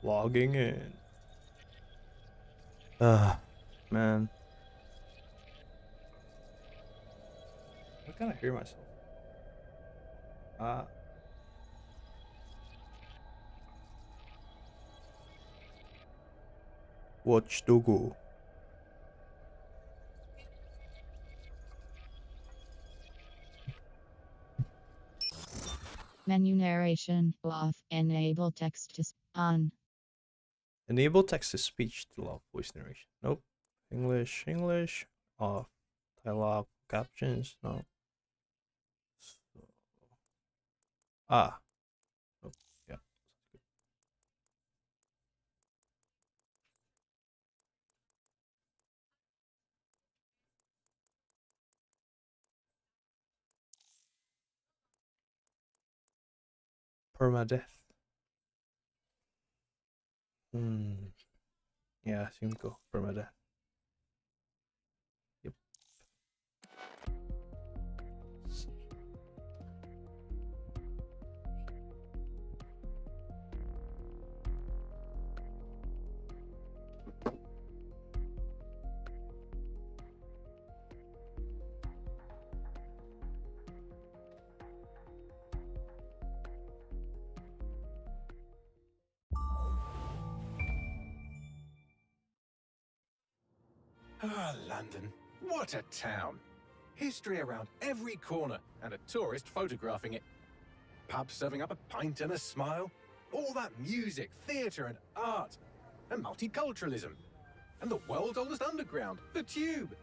Logging in. Man. I kind of hear myself. Watch Doggo. Menu narration off. Enable text to on. Enable text to speech to allow voice narration. Nope. English off. Dialogue captions. No. So, oh, yeah. Permadeath. Yeah, seems go permadeath. Yep. Ah, London. What a town. History around every corner and a tourist photographing it. Pubs serving up a pint and a smile. All that music, theatre and art. And multiculturalism. And the world's oldest underground, the Tube.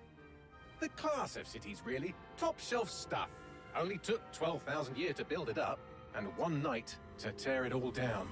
The class of cities, really. Top shelf stuff. Only took 12,000 years to build it up and one night to tear it all down.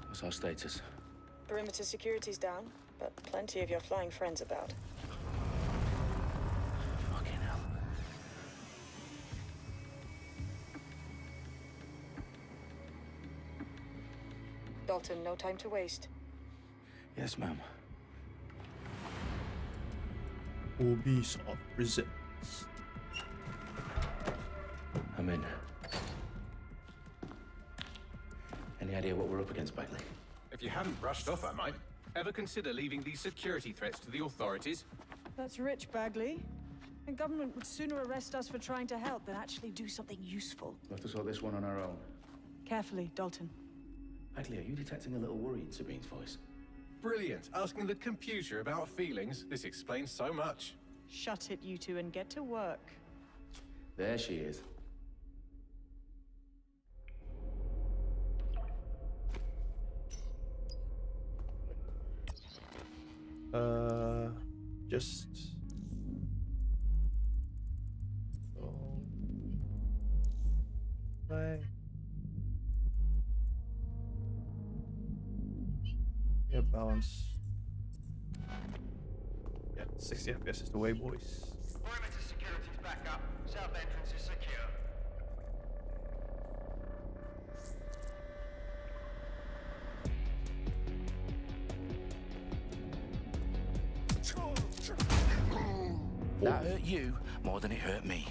What's our status? Perimeter security's down, but plenty of your flying friends about. Fucking hell. Dalton, no time to waste. Yes, ma'am. Ubisoft presents. I'm in. Any idea what we're up against, Bagley? If you hadn't brushed off, I might. Ever consider leaving these security threats to the authorities? That's rich, Bagley. The government would sooner arrest us for trying to help than actually do something useful. We'll have to sort this one on our own. Carefully, Dalton. Bagley, are you detecting a little worry in Sabine's voice? Brilliant. Asking the computer about feelings. This explains so much. Shut it, you two, and get to work. There she is. Just play. Yeah, balance. Yeah, 60 FPS is the way, boys. Perimeter security's back up. South entrance is secure. That hurt you more than it hurt me.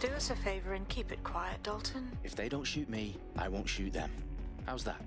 Do us a favor and keep it quiet, Dalton. If they don't shoot me, I won't shoot them. How's that?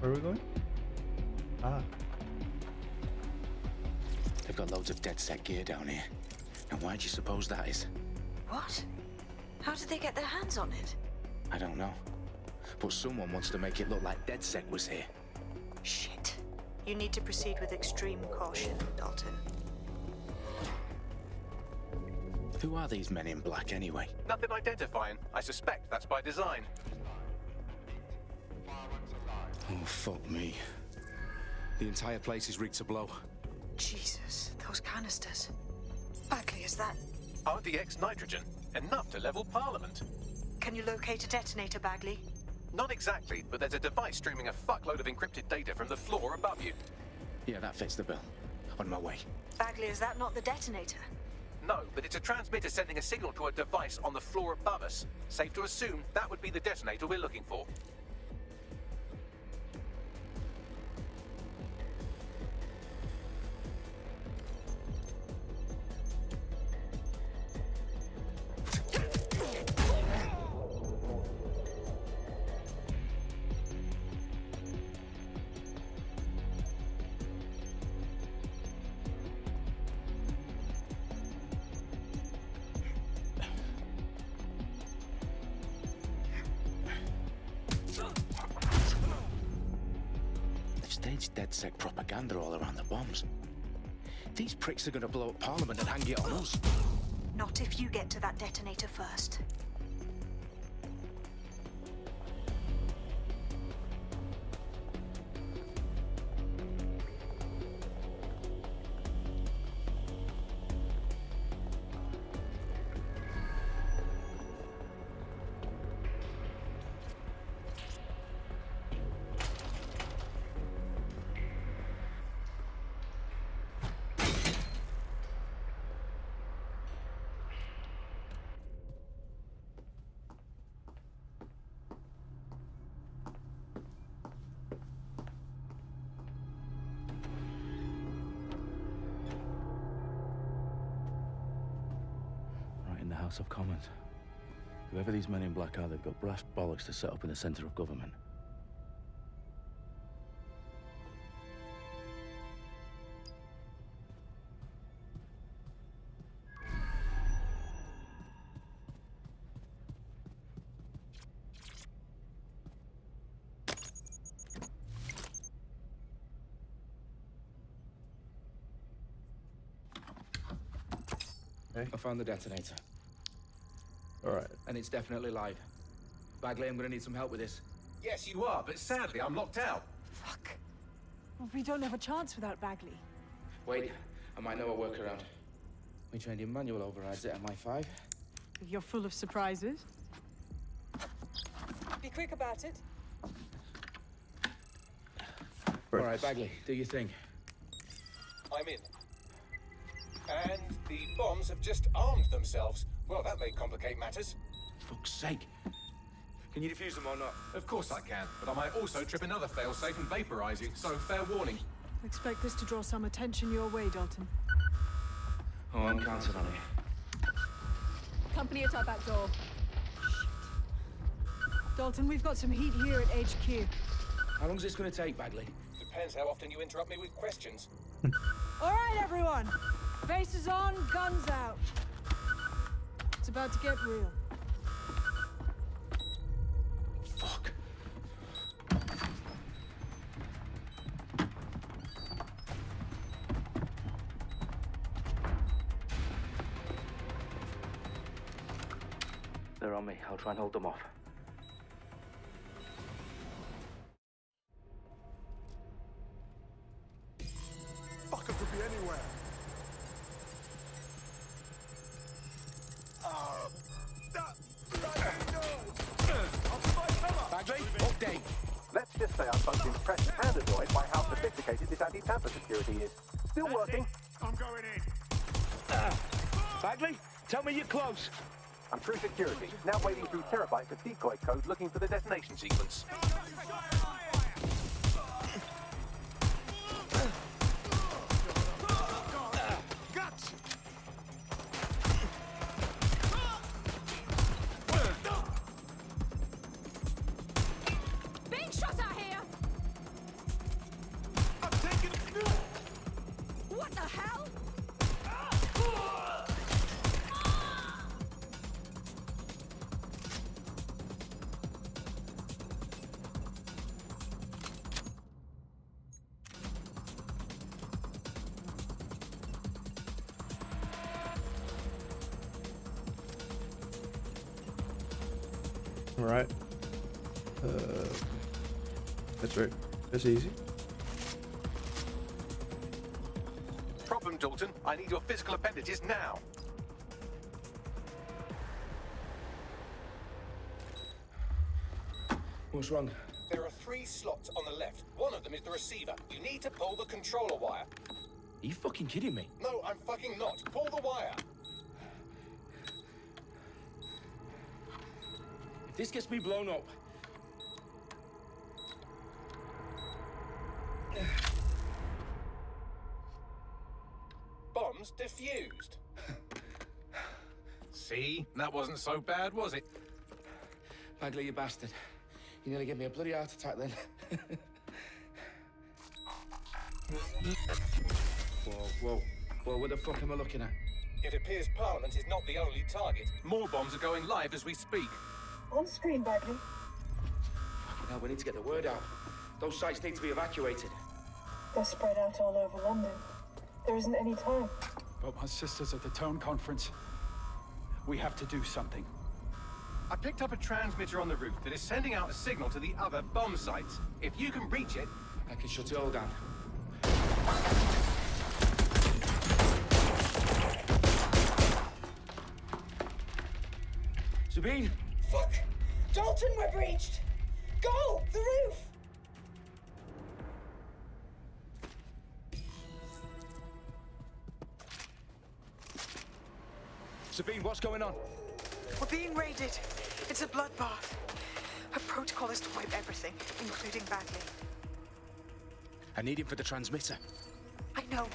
Where are we going? Ah, They've got loads of dead-set gear down here. And why do you suppose that is? What? How did they get their hands on it? I don't know. But someone wants to make it look like DedSec was here. Shit. You need to proceed with extreme caution, Dalton. Who are these men in black anyway? Nothing identifying. I suspect that's by design. Oh, fuck me. The entire place is rigged to blow. Jesus, those canisters. Bagley, is that... RDX nitrogen. Enough to level Parliament. Can you locate a detonator, Bagley? Not exactly, but there's a device streaming a fuckload of encrypted data from the floor above you. Yeah, that fits the bill. On my way. Bagley, is that not the detonator? No, but it's a transmitter sending a signal to a device on the floor above us. Safe to assume that would be the detonator we're looking for. They've staged DedSec propaganda all around the bombs. These pricks are gonna blow up Parliament and hang it on us. Not if you get to that detonator first. Right in the House of Commons. Whoever these men in black are, they've got brass bollocks to set up in the centre of government. okay. I found the detonator, All right. and it's definitely live. Bagley, I'm gonna need some help with this. Yes, you are, but sadly I'm locked out. Fuck. Well, we don't have a chance without Bagley. Wait, I might know a workaround. We trained in manual overrides at MI5. You're full of surprises. Be quick about it. All right, Bagley, do your thing. I'm in. And the bombs have just armed themselves. Well, that may complicate matters. Fuck's sake. Can you defuse them or not? Of course I can, but I might also trip another failsafe and vaporize you, so fair warning. Expect this to draw some attention your way, Dalton. Oh, I'm counting on it. Company at our back door. Dalton, we've got some heat here at HQ. How long's this gonna take, Bagley? Depends how often you interrupt me with questions. All right, everyone. Faces on, guns out. It's about to get real. Fuck. They're on me. I'll try and hold them off. Fucker could be anywhere. Bagley, update. Let's just say I'm both impressed and annoyed by how sophisticated this anti-tamper security is. Still working. I'm going in. Bagley, tell me you're close. I'm through security, now wading through terabytes of decoy code looking for the detonation sequence. Gotcha. Being shot out here! All right. That's right. That's easy. Problem, Dalton. I need your physical appendages now. What's wrong? There are 3 slots on the left. One of them is the receiver. You need to pull the controller wire. Are you fucking kidding me? No, I'm fucking not. Pull the wire. If this gets me blown up... Bombs defused. See? That wasn't so bad, was it? Bagley, you bastard. You nearly gave me a bloody heart attack then. Whoa. What the fuck am I looking at? It appears Parliament is not the only target. More bombs are going live as we speak. On screen, Bagley. Now we need to get the word out. Those sites need to be evacuated. They're spread out all over London. There isn't any time. But my sister's at the town conference. We have to do something. I picked up a transmitter on the roof that is sending out a signal to the other bomb sites. If you can reach it... I can shut it all down. Sabine! Fuck! Dalton, we're breached! Go! The roof! Sabine, what's going on? We're being raided. It's a bloodbath. Our protocol is to wipe everything, including Bagley. I need him for the transmitter. I know,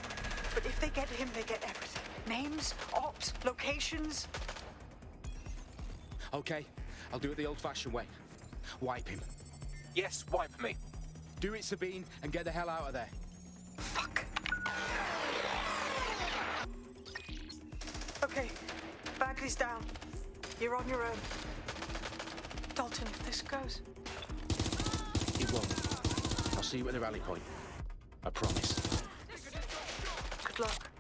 but if they get him, they get everything. Names, ops, locations. Okay, I'll do it the old-fashioned way. Wipe him. Yes, wipe me. Do it, Sabine, and get the hell out of there. Fuck. Okay, Bagley's down. You're on your own. Dalton, if this goes... It won't. I'll see you at the rally point. I promise. Good luck.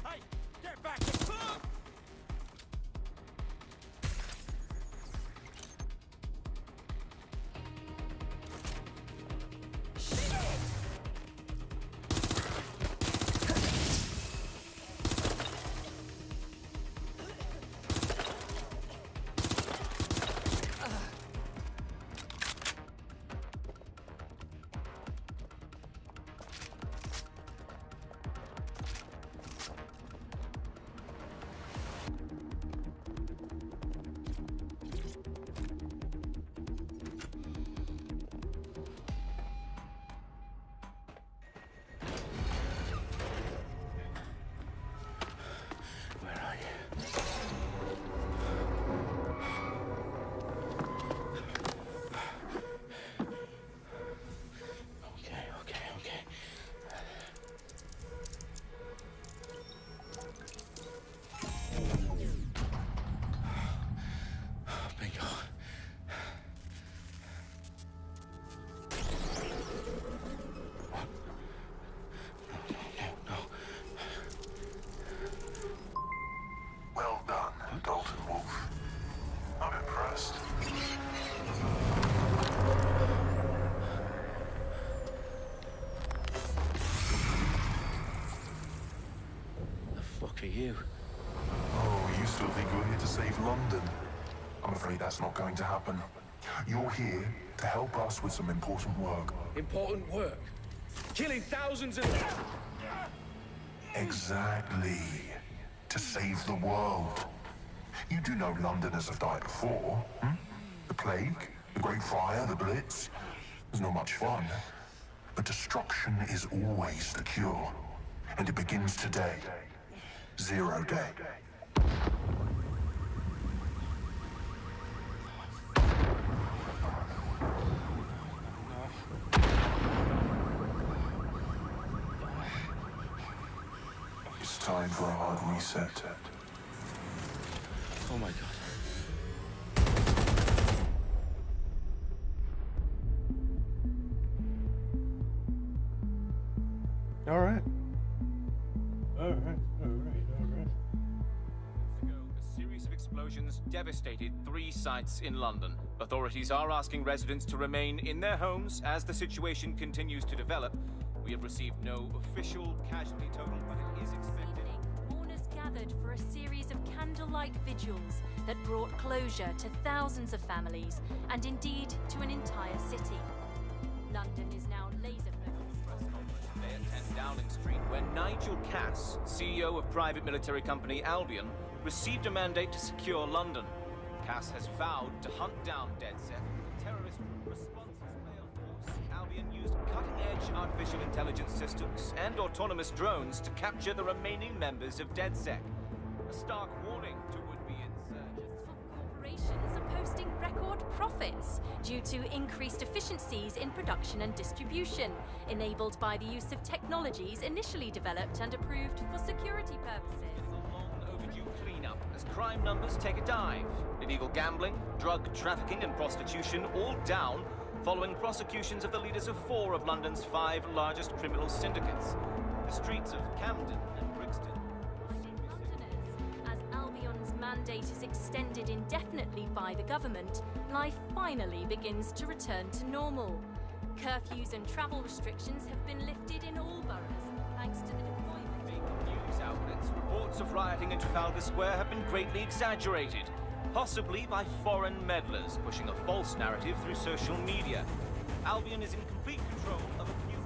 Hey, get back! For you. Oh, you still think you're here to save London? I'm afraid that's not going to happen. You're here to help us with some important work. Important work? Killing thousands of... Exactly. To save the world. You do know Londoners have died before, hmm? The plague, the Great Fire, the Blitz. It's not much fun. But destruction is always the cure. And it begins today. 0 day. time for a hard reset. Oh my god. All right. A series of explosions devastated 3 sites in London. Authorities are asking residents to remain in their homes as the situation continues to develop. We have received no official casualty total, but it is expected. Mourners gathered for a series of candlelight vigils that brought closure to thousands of families and indeed to an entire city. London is now laser-focused. Today at 10 Downing Street, where Nigel Cass, CEO of private military company Albion, received a mandate to secure London. Cass has vowed to hunt down DedSec. Terrorist responses failed force. Albion used cutting-edge artificial intelligence systems and autonomous drones to capture the remaining members of DedSec. A stark warning to would-be insurgents. Corporations are posting record profits due to increased efficiencies in production and distribution, enabled by the use of technologies initially developed and approved for security purposes. Cleanup as crime numbers take a dive. Illegal gambling, drug trafficking and prostitution all down following prosecutions of the leaders of 4 of London's 5 largest criminal syndicates. The streets of Camden and Brixton. As Albion's mandate is extended indefinitely by the government, life finally begins to return to normal. Curfews and travel restrictions have been lifted in all boroughs, thanks to the deployment. News outlets, reports of rioting in Trafalgar Square have been greatly exaggerated, possibly by foreign meddlers pushing a false narrative through social media. Albion is in complete control of a few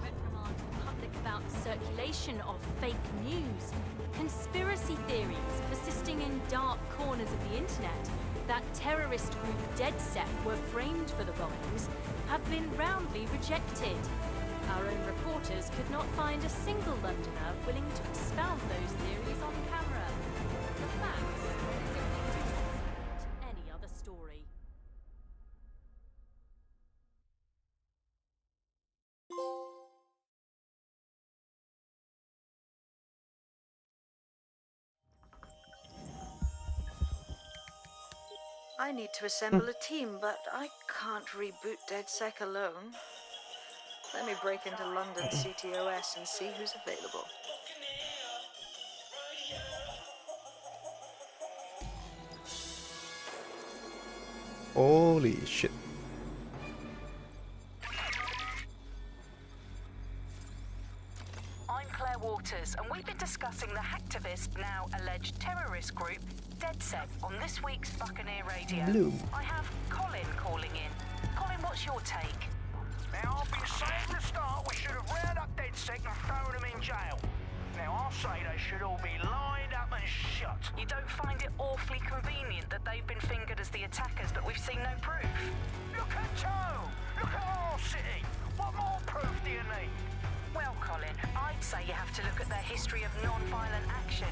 reprimand the public about the circulation of fake news, conspiracy theories persisting in dark corners of the internet that terrorist group DedSec were framed for the bombings have been roundly rejected. Our own reporters could not find a single Londoner willing to expound those theories on camera. The facts simply do not support any other story. I need to assemble a team, but I can't reboot DedSec alone. Let me break into London CTOS and see who's available. Holy shit. I'm Claire Waters, and we've been discussing the hacktivist, now alleged terrorist group, DedSec, on this week's Buccaneer Radio. Blue. I have Colin calling in. Colin, what's your take? Now, I've been saying from the start we should have rounded up DedSec and thrown them in jail. Now, I'll say they should all be lined up and shot. You don't find it awfully convenient that they've been fingered as the attackers, but we've seen no proof? Look at Toe! Look at our city! What more proof do you need? Well, Colin, I'd say you have to look at their history of non-violent action.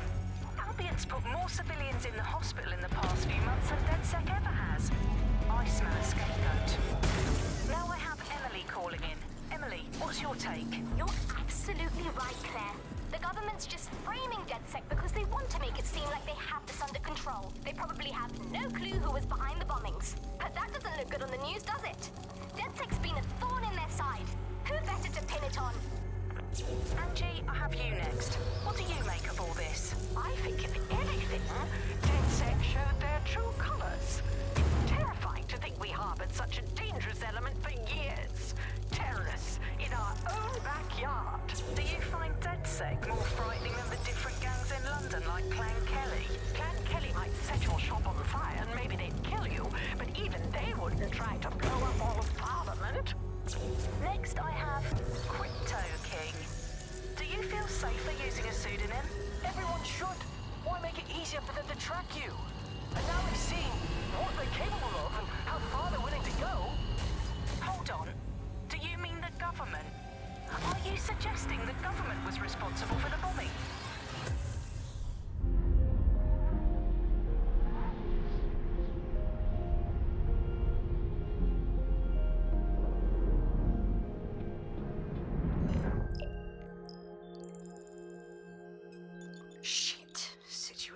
Albion's put more civilians in the hospital in the past few months than DedSec ever has. I smell a scapegoat. Now I have Emily calling in. Emily, what's your take? You're absolutely right, Claire. The government's just framing DedSec because they want to make it seem like they have this under control. They probably have no clue who was behind the bombings. But that doesn't look good on the news, does it? DedSec's been a thorn in their side. Who better to pin it on? Angie, I have you next. What do you make of all this? I think if anything, DedSec showed their true colors. It's terrifying to think we harbored such a dangerous element for years. Terrorists in our own backyard. Do you find DedSec more frightening than the different gangs in London, like Clan Kelly? Clan Kelly might set your shop on fire and maybe they'd kill you, but even they wouldn't try to blow up all of Parliament. Next, I have Crypto King. Do you feel safer using a pseudonym? Everyone should. Why make it easier for them to track you? And now we've seen what they're capable of and how far they're willing to go. Hold on. Do you mean the government? Are you suggesting the government was responsible for the bombing?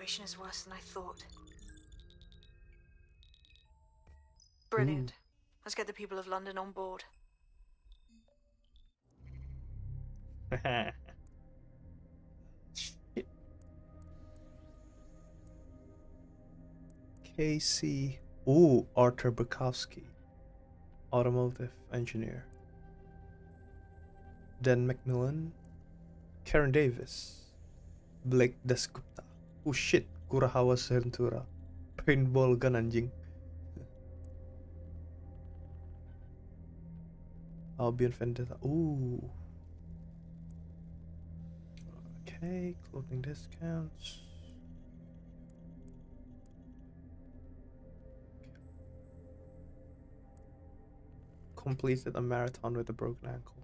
situation is worse than I thought. Brilliant. Let's get the people of London on board. Shit. KC. Ooh, Arthur Bukowski, automotive engineer. Dan Macmillan, Karen Davis, Blake Dasgupta. Oh shit, Kurosawa Ventura, paintball gun anjing. Albion Vendetta. Ooh. Okay, clothing discounts. Completed a marathon with a broken ankle.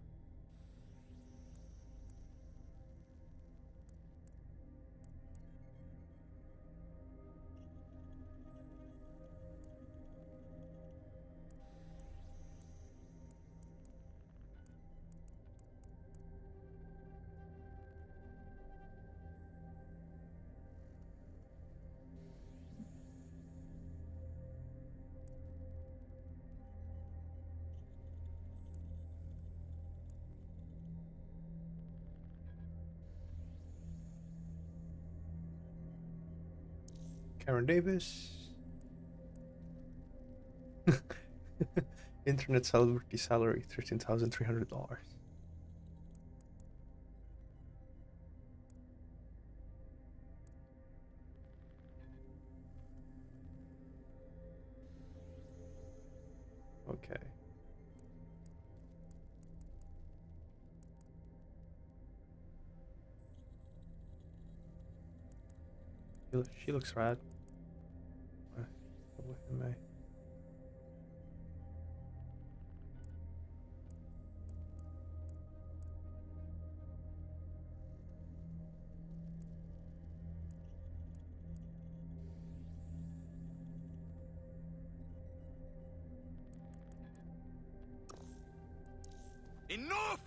Karen Davis. Internet celebrity salary $13,300. Okay. She looks rad. May. Enough!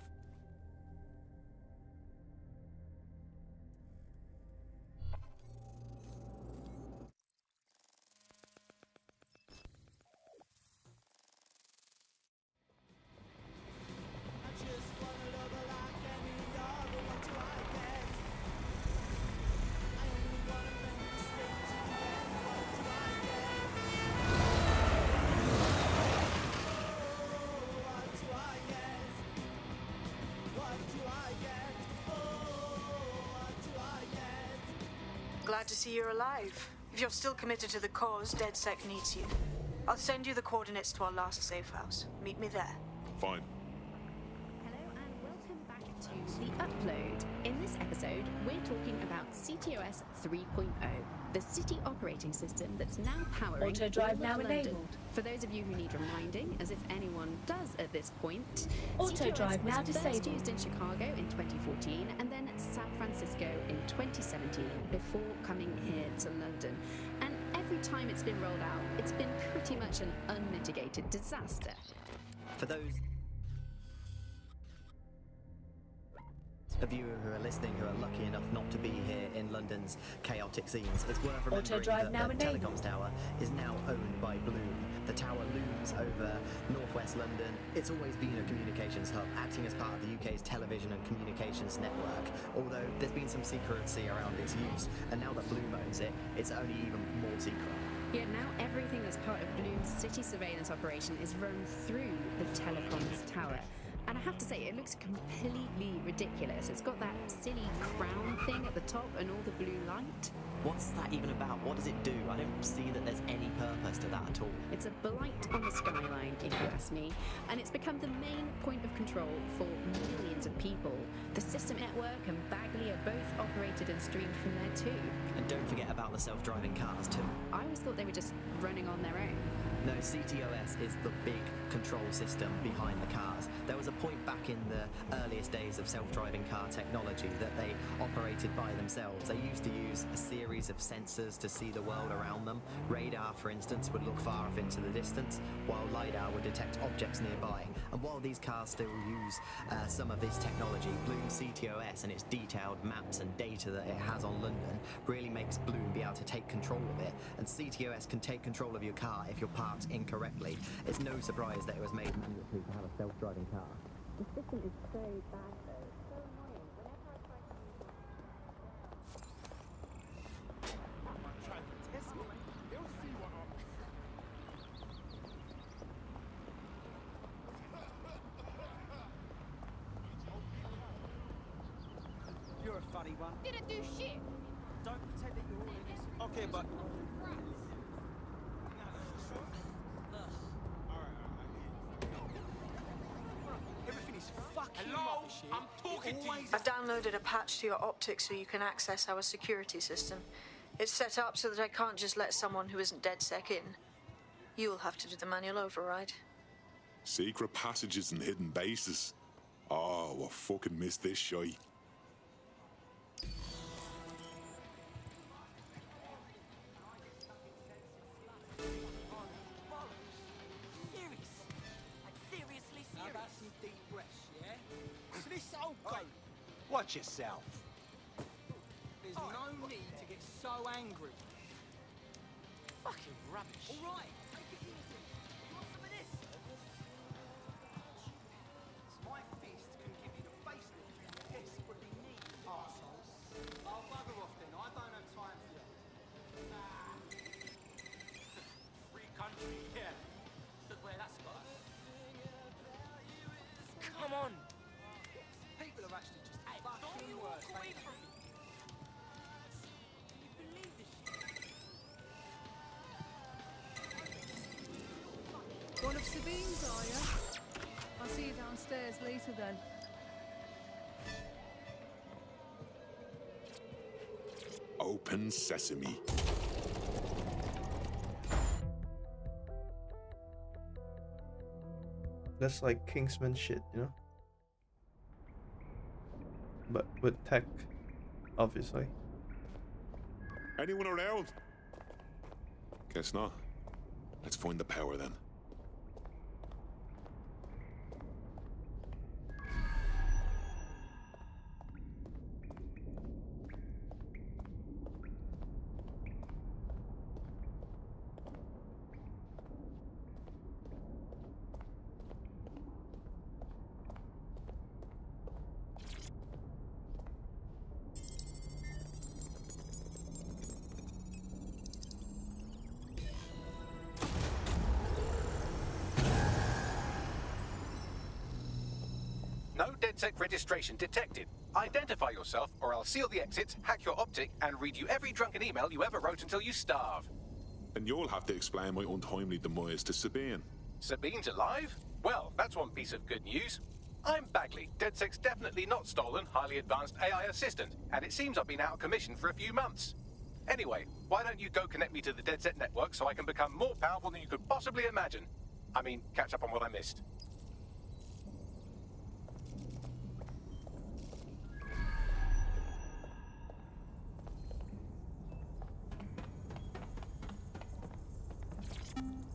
Glad to see you're alive. If you're still committed to the cause, DedSec needs you. I'll send you the coordinates to our last safe house. Meet me there. Fine. Hello and welcome back to The Upload. In this episode, we're talking about CTOS 3.0, the city operating system that's now powering Auto drive now London. enabled. For those of you who need reminding, as if anyone does at this point, Auto CTOS drive was now first disabled. used in Chicago in 2014 and then San Francisco in 2017 before coming here to London. And every time it's been rolled out, it's been pretty much an unmitigated disaster. For those of you who are listening who are lucky enough not to be here in London's chaotic scenes, it's worth remembering drive now that the enabled. telecoms tower is now owned by Bloom. The tower looms over northwest London. It's always been a communications hub, acting as part of the UK's television and communications network, although there's been some secrecy around its use, and now that Bloom owns it, it's only even more secret. Yeah, now everything that's part of Bloom's city surveillance operation is run through the telecoms tower. And I have to say, it looks completely ridiculous. It's got that silly crown thing at the top and all the blue light. What's that even about? What does it do? I don't see that there's any purpose to that at all. It's a blight on the skyline, if you ask me, and it's become the main point of control for millions of people. The System Network and Bagley are both operated and streamed from there too. And don't forget about the self-driving cars too. I always thought they were just running on their own. No, CTOS is the big control system behind the cars. There was a point back in the earliest days of self-driving car technology that they operated by themselves. They used to use a series of sensors to see the world around them. Radar, for instance, would look far off into the distance, while LiDAR would detect objects nearby. And while these cars still use some of this technology, Bloom CTOS and its detailed maps and data that it has on London really makes Bloom be able to take control of it, and CTOS can take control of your car if you're parked incorrectly. It's no surprise that it was made mandatory to have a self-driving car. The system is so bad though. It's so annoying. Whenever I try to You're a funny one. Didn't do shit. Don't pretend that you're all in this. Okay, but... Everything is fucking rubbish here. I'm talking to you. I've downloaded a patch to your optics so you can access our security system. It's set up so that I can't just let someone who isn't DedSec in. You'll have to do the manual override. Secret passages and hidden bases. Oh, I fucking missed this shite. Now that's some deep breaths, yeah? So this old goat... Watch yourself. There's no need to get so angry. Fucking rubbish. All right, take it easy. You want some of this? My fist can give you the facelift you desperately need, arseholes. I'll bugger off then. I don't have time for you. Free country, yeah. Look where that's got us. Come on! People are actually just fucking worse, ain't they? Can you believe this shit? One of Sabine's, are you? I'll see you downstairs later then. Open sesame. That's like Kingsman shit, you know? But with tech, obviously. Anyone around? Guess not. Let's find the power then. No DedSec registration detected. Identify yourself, or I'll seal the exits, hack your optic, and read you every drunken email you ever wrote until you starve. And you'll have to explain my untimely demise to Sabine. Sabine's alive? Well, that's one piece of good news. I'm Bagley, DedSec's definitely not stolen, highly advanced AI assistant, and it seems I've been out of commission for a few months. Anyway, why don't you go connect me to the DedSec network so I can become more powerful than you could possibly imagine? I mean, catch up on what I missed.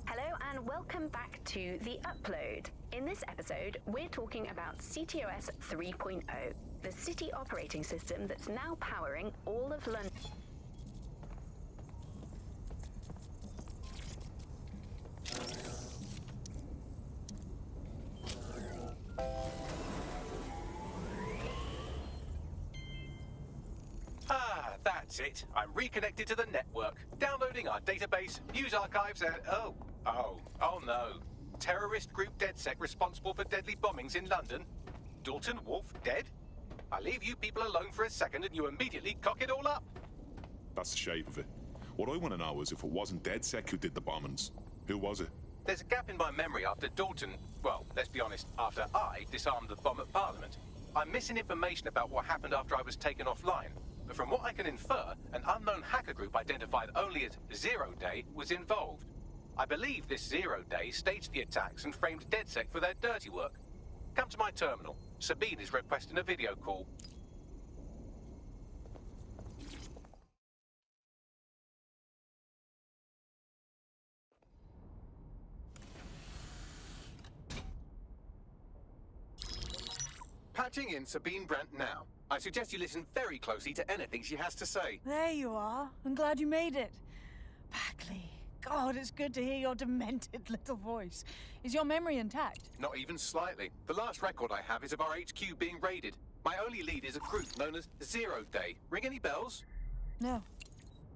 Hello and welcome back to The Upload. In this episode, we're talking about CTOS 3.0, the city operating system that's now powering all of London. Ah, that's it. I'm reconnected to the network, downloading our database, news archives, and oh no. Terrorist group DedSec responsible for deadly bombings in London. Dalton Wolf dead? I leave you people alone for a second and you immediately cock it all up. That's the shape of it. What I want to know is if it wasn't DedSec who did the bombings, who was it? There's a gap in my memory after Dalton, well, let's be honest, after I disarmed the bomb at Parliament. I'm missing information about what happened after I was taken offline. But from what I can infer, an unknown hacker group identified only as Zero Day was involved. I believe this Zero Day staged the attacks and framed DedSec for their dirty work. Come to my terminal. Sabine is requesting a video call. patching in Sabine Brandt now. I suggest you listen very closely to anything she has to say. There you are. I'm glad you made it. Bagley. God, it's good to hear your demented little voice. Is your memory intact? Not even slightly. The last record I have is of our HQ being raided. My only lead is a group known as Zero Day. Ring any bells? No.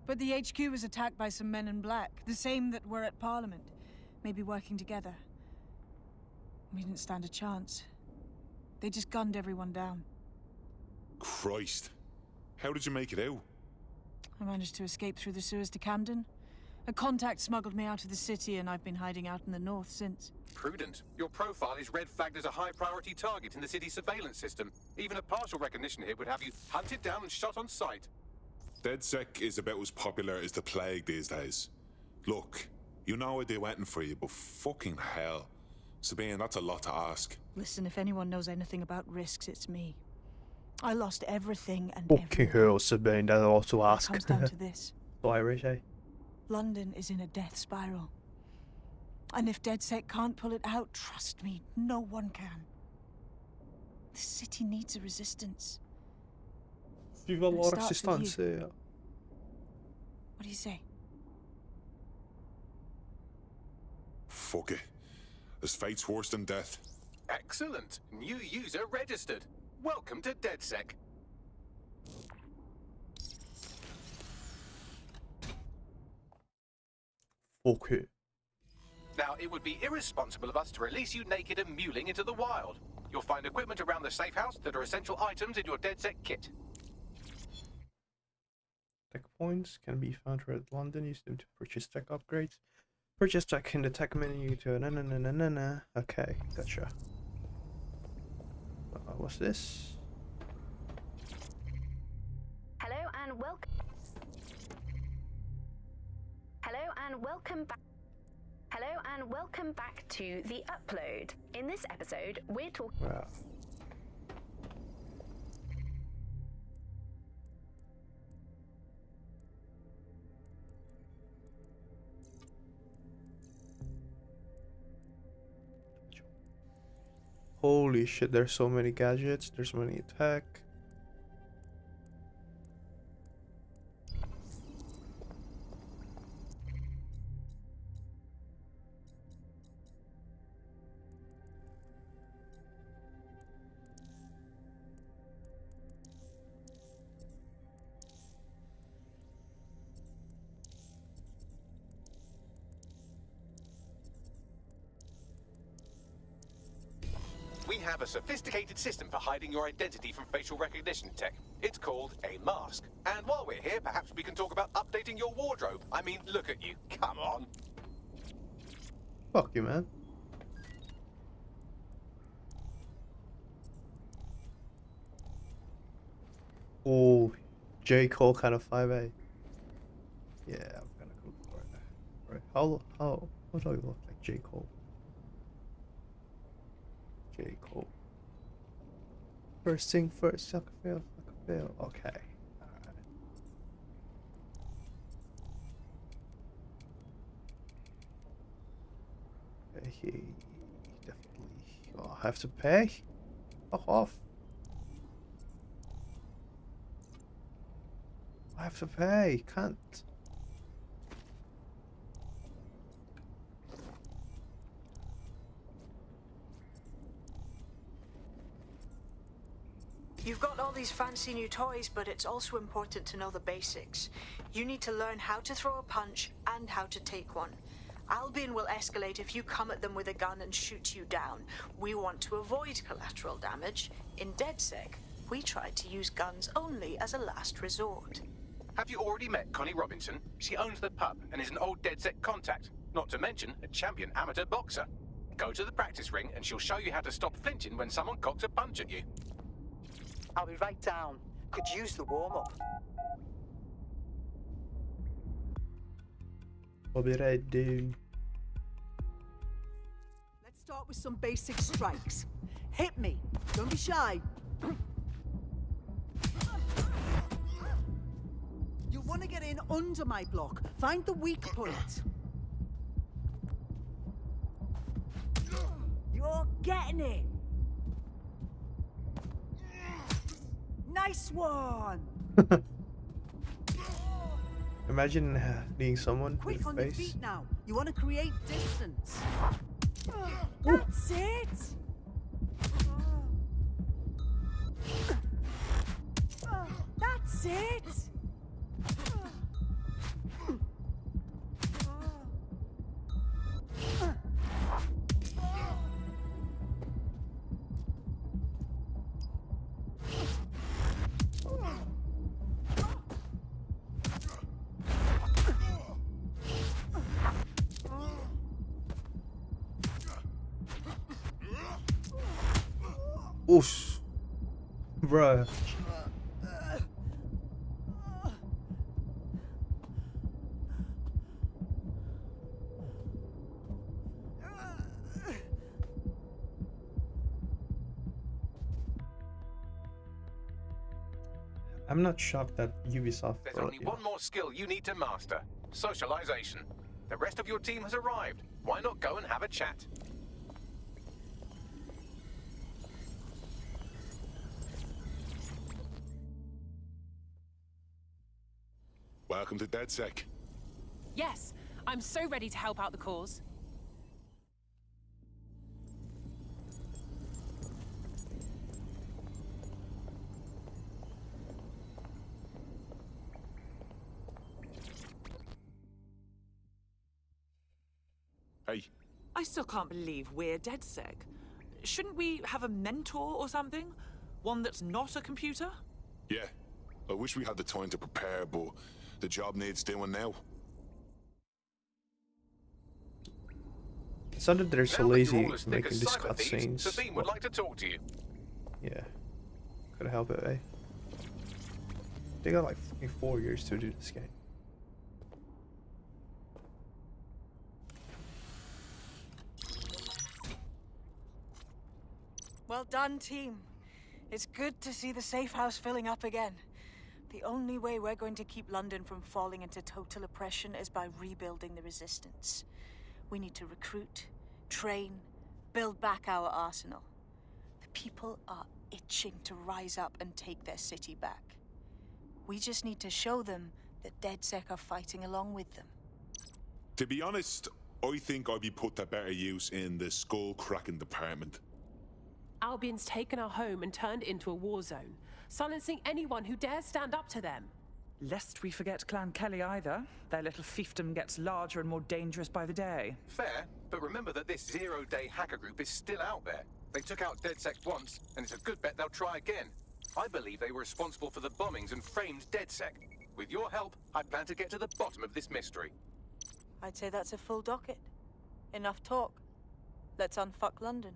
But the HQ was attacked by some men in black, the same that were at Parliament. Maybe working together. We didn't stand a chance. They just gunned everyone down. Christ. How did you make it out? I managed to escape through the sewers to Camden. A contact smuggled me out of the city, and I've been hiding out in the north since. Prudent. Your profile is red flagged as a high-priority target in the city's surveillance system. Even a partial recognition here would have you hunted down and shot on sight. DedSec is about as popular as the plague these days. Look, you know I'd do anything for you, but fucking hell. Sabine, that's a lot to ask. Listen, if anyone knows anything about risks, it's me. I lost everything and Fucking hell, Sabine, that's all to ask. It comes down to this. So Irish, eh? London is in a death spiral. And if DedSec can't pull it out, trust me, no one can. The city needs a resistance. Viva And it la starts with resistance. you. What do you say? Fuck it. This fate's worse than death. Excellent. New user registered. Welcome to DedSec. Fuck it. Now, it would be irresponsible of us to release you naked and mewling into the wild. You'll find equipment around the safe house that are essential items in your DedSec kit. Tech points can be found throughout London. Use them to purchase tech upgrades. Purchase tech in the tech menu to na. Okay, gotcha. What's this? Hello and welcome. Hello and welcome back. Hello and welcome back to The Upload. In this episode, we're talking. Wow. Holy shit, there's so many gadgets, there's so many tech. We have a sophisticated system for hiding your identity from facial recognition tech. It's called a mask. And while we're here, perhaps we can talk about updating your wardrobe. I mean, look at you. Come on. Fuck you, man. Oh, J. Cole kind of 5A. Yeah, I'm gonna go for it. Right. How do I look like J. Cole? J. Cole. First thing first, suck a fail. Okay. Alright. He definitely. Oh, I have to pay? Fuck off. I have to pay. Can't. You've got all these fancy new toys, but it's also important to know the basics. You need to learn how to throw a punch and how to take one. Albion will escalate if you come at them with a gun and shoot you down. We want to avoid collateral damage. In DedSec, we tried to use guns only as a last resort. Have you already met Connie Robinson? She owns the pub and is an old DedSec contact, not to mention a champion amateur boxer. Go to the practice ring and she'll show you how to stop flinching when someone cocks a punch at you. I'll be right down. Could use the warm-up. I'll be right down. Let's start with some basic strikes. Hit me. Don't be shy. You want to get in under my block. Find the weak point. You're getting it. Nice one. Imagine being someone Quick with on a your face. feet now. You want to create distance. That's it. That's it. Oof. Bruh. I'm not shocked that Ubisoft There's brought only one more skill you need to master. Socialization. The rest of your team has arrived. Why not go and have a chat? Welcome to DedSec. Yes, I'm so ready to help out the cause. Hey. I still can't believe we're DedSec. Shouldn't we have a mentor or something? One that's not a computer? Yeah. I wish we had the time to prepare, but the job needs doing now. It's not that they're so Now that lazy you're all as thick making as these cyber thieves, cutscenes. Sabine would like to talk to you. Yeah. Couldn't help it, eh? They got like fucking 4 years to do this game. Well done, team. It's good to see the safe house filling up again. The only way we're going to keep London from falling into total oppression is by rebuilding the resistance. We need to recruit, train, build back our arsenal. The people are itching to rise up and take their city back. We just need to show them that DedSec are fighting along with them. To be honest, I think I'd be put to better use in the skull-cracking department. Albion's taken our home and turned it into a war zone, silencing anyone who dares stand up to them. Lest we forget Clan Kelly either. Their little fiefdom gets larger and more dangerous by the day. Fair, but remember that this zero-day hacker group is still out there. They took out DedSec once, and it's a good bet they'll try again. I believe they were responsible for the bombings and framed DedSec. With your help, I plan to get to the bottom of this mystery. I'd say that's a full docket. Enough talk. Let's unfuck London.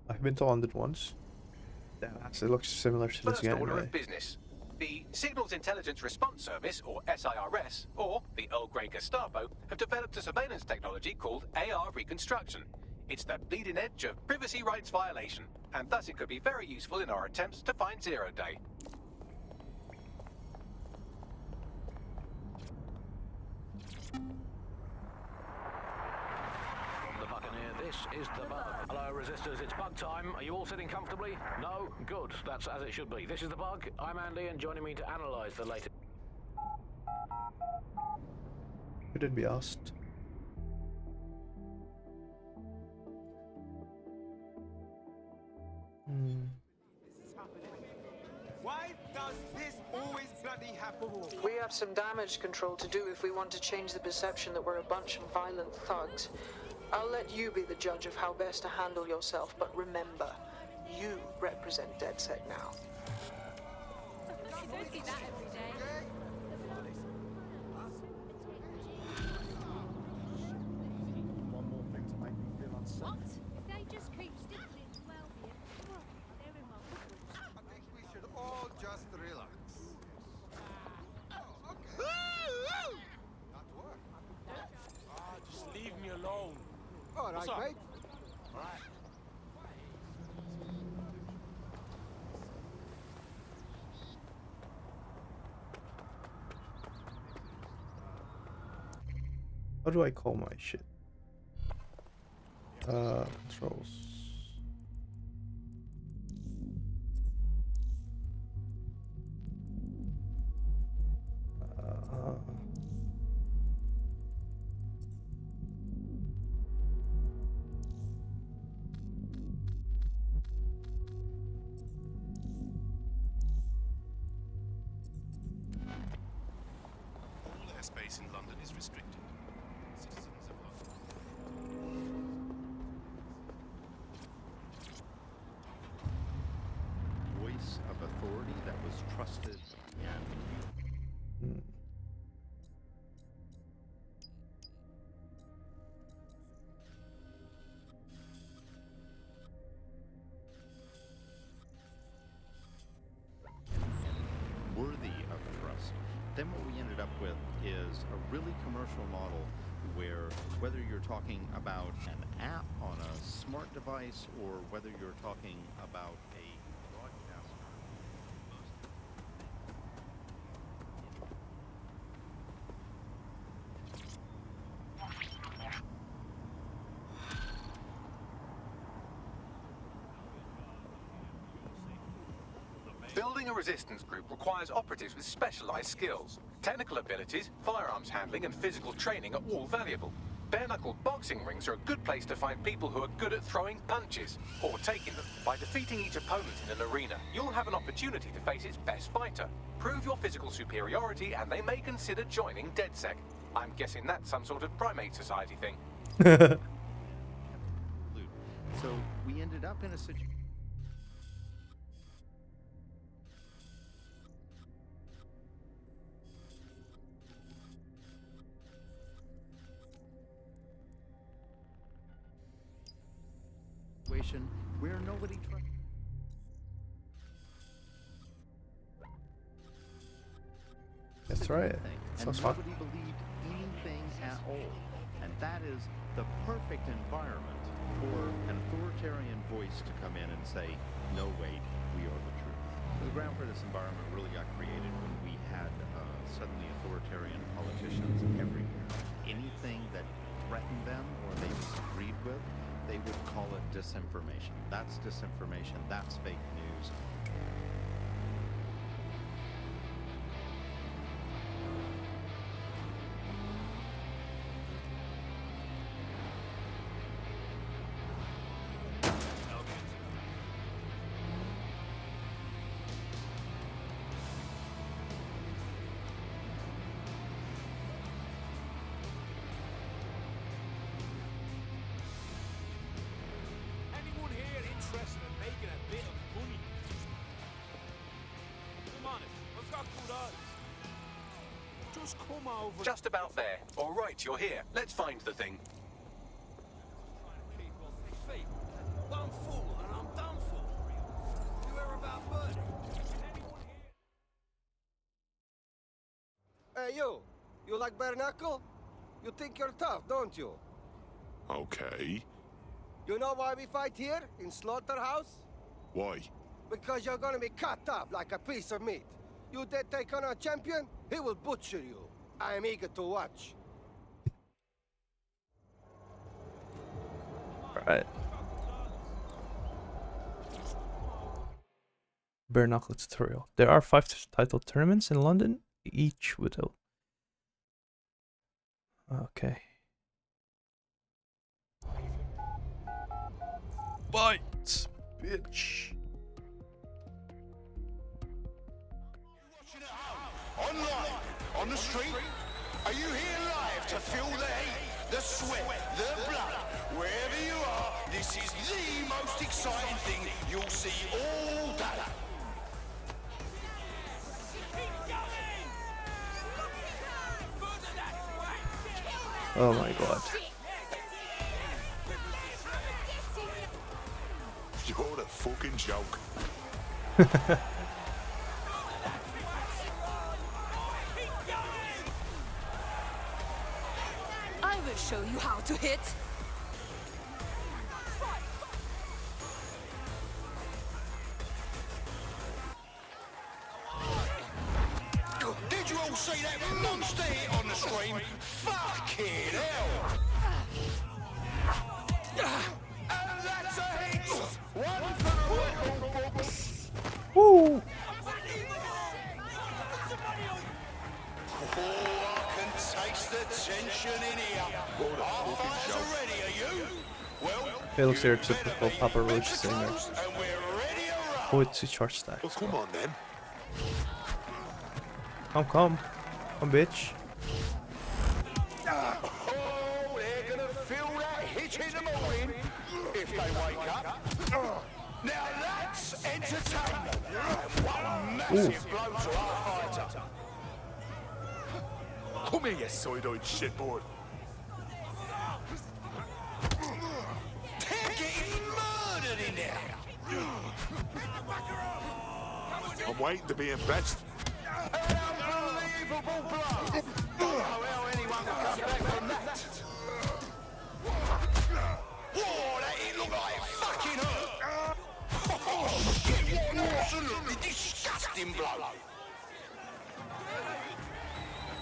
I've been to London once. That actually looks similar to this First game. order Really. of business. The Signals Intelligence Response Service, or SIRS, or the Earl Grey Gestapo, have developed a surveillance technology called AR Reconstruction. It's the bleeding edge of privacy rights violation, and thus it could be very useful in our attempts to find Zero Day. The Buccaneer, this is the bug. Hello, resistors, it's bug time. Are you all sitting comfortably? No? Good. That's as it should be. This is the bug. I'm Andy, and joining me to analyze the latest... Could it be asked? Why does this always bloody happen? We have some damage control to do if we want to change the perception that we're a bunch of violent thugs. I'll let you be the judge of how best to handle yourself, but remember, you represent DedSec now. You don't see that every day. One more thing to make me feel unsafe. What? If they just keep stickling to Albion, they're in my books. I think we should all just relax. Not work. Just leave me alone. All right, mate. All right. How do I call my shit? Controls. airspace in London is restricted. Citizens of London. Voice of authority that was trusted and worthy of trust. Then what we ended up with is a really commercial model where whether you're talking about an app on a smart device or whether you're talking about a broadcaster, Building a resistance group requires operatives with specialized skills. Technical abilities, firearms handling, and physical training are all valuable. Bare-knuckle boxing rings are a good place to find people who are good at throwing punches, or taking them. By defeating each opponent in an arena, you'll have an opportunity to face its best fighter. Prove your physical superiority, and they may consider joining DedSec. I'm guessing that's some sort of primate society thing. so we ended up in a situation. Where nobody trusts. That's right. Sounds fun. Nobody believed anything at all. And that is the perfect environment for an authoritarian voice to come in and say, no, wait, we are the truth. The ground for this environment really got created when we had suddenly authoritarian politicians everywhere. Anything that threatened them or they disagreed with, they would call it disinformation. That's disinformation. That's fake news. Just about there. All right, you're here. Let's find the thing. One fool and I'm done for. You hear about Bernie? Hey, you like bare knuckle? You think you're tough, don't you? Okay. You know why we fight here, in Slaughterhouse? Why? Because you're gonna be cut up like a piece of meat. You dare take on our champion, he will butcher you. I am eager to watch. Alright. Bare knuckle tutorial. There are 5 title tournaments in London, each with a... Okay. Bites, bitch. Online, on the street, are you here live to feel the heat, the sweat, the blood? Wherever you are, this is the most exciting thing you'll see all day. Oh my god. You're a fucking joke. I will show you how to hit. Did you all see that monster hit on the screen? Fucking hell! And that's a hit! One for the record books! Woo! Oh, I can taste the tension in here. Our fighters are ready, are you? Well, It looks like a typical Papa Roach singer. and we're ready to roll. Poet to charge stack. Well, come on then. Come, bitch. they wake up. Now that's entertainment. And one massive blow to our fighter. Come here, you side-eyed shitboard. They're getting murdered in there. I'm waiting to be impressed. An unbelievable blow. Don't know how anyone can come back from that. Whoa, that didn't look like it fucking hurt. Oh, shit, what an absolutely disgusting blow.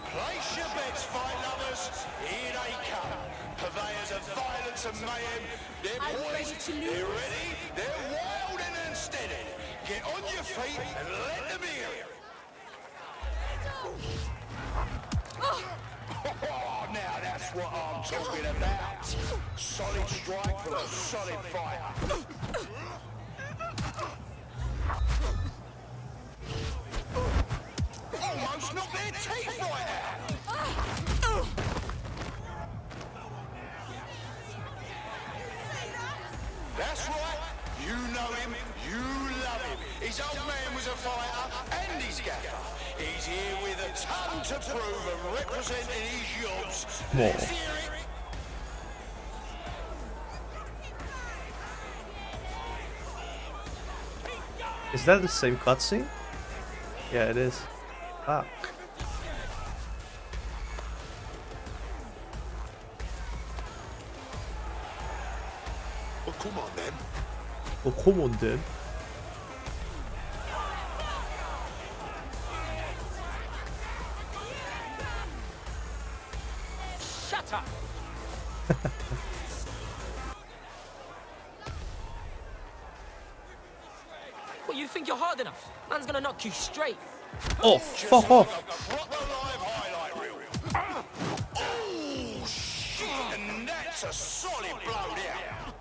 Place your bets, fight lovers. Here they come. Purveyors of violence and mayhem. They're poised, they're ready, they're wild and unsteady. Get on your feet and let them hear it. Oh, now that's what I'm talking about. Solid strike from a solid fighter. Almost knocked their teeth right out. That's right. You know him, you love him. His old man was a fighter and his gaffer. He's here with a ton to prove and representing his yobs. Let's hear it. Is that the same cutscene? Yeah, it is. Ah. Oh, come on, then. Oh, come on, then. Shut up! What, you think you're hard enough? Man's gonna knock you straight. Oh, fuck off. Oh, shit, and that's a solid blow down.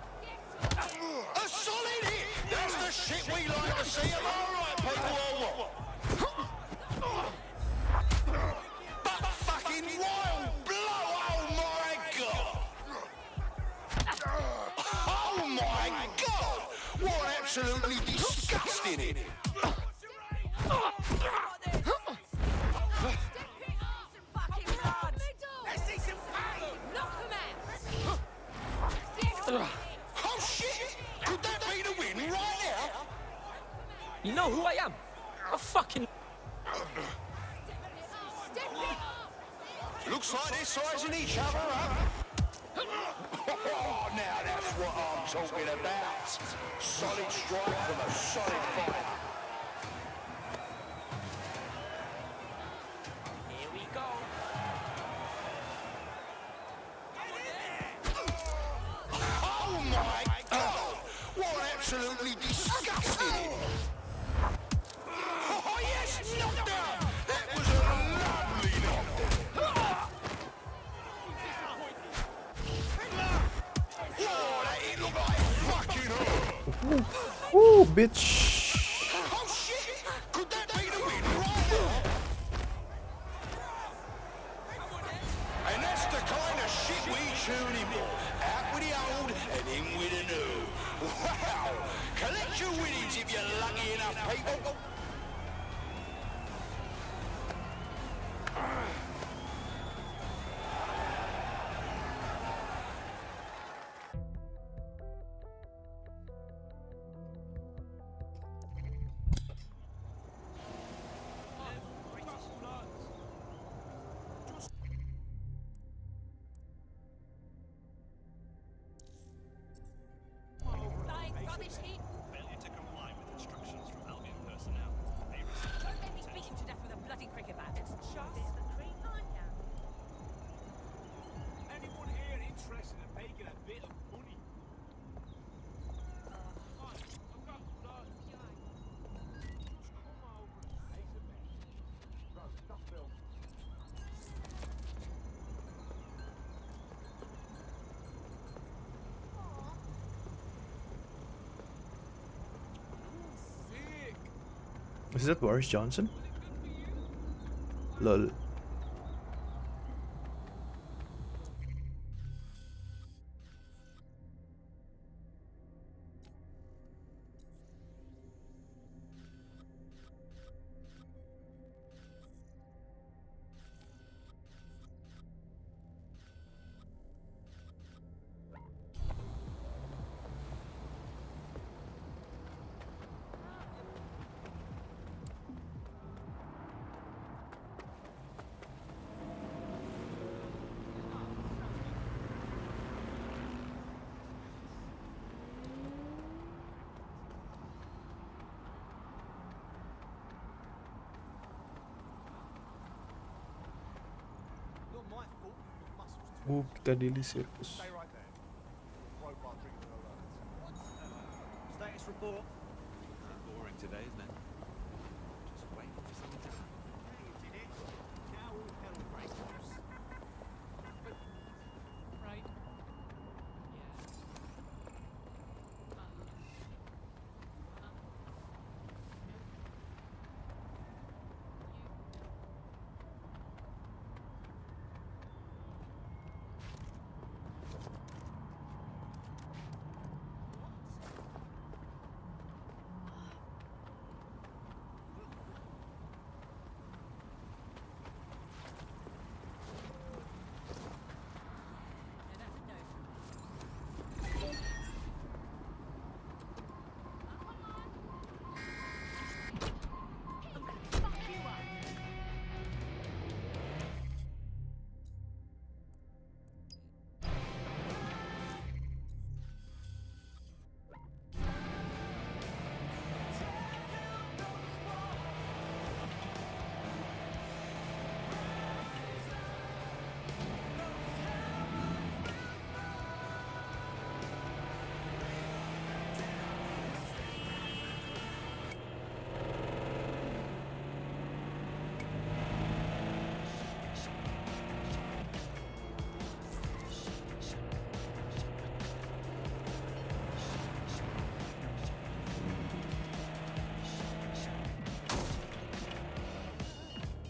A solid hit. That's the shit we like to see. Am I right, people, or what? But fucking wild blow, oh my god. Oh my god. What absolutely disgusting it. Oh shit! Could that be the win right now? You know who I am? A fucking... Looks like they're sizing each other up. Oh, now that's what I'm talking about. Solid strike from a solid fighter. Here we go. Oh my god! What absolutely disgusting! Oh yes, knockdown! That was a lovely knockdown! Whoa, that didn't look like fucking hurt! Ooh, bitch. Oh shit! Could that be the win right now? And that's the kind of shit we tune in for. Out with the old and in with the new. Wow! Collect your winnings if you're lucky enough, people. Failure to comply with instructions from Albion personnel. Don't make me beat him to death with a bloody cricket bat. It's just the creep, aren't you? Anyone here interested in making a bit of money? I've got blood. Just come over and place a bet. Bro, stop filming. Is that Boris Johnson? Lol. Piccadilly Circus. Stay right there. Robot drinking alert. Status report. Boring today, isn't it? Just waiting for something to happen. You did it. Now all hell breaks loose. Right.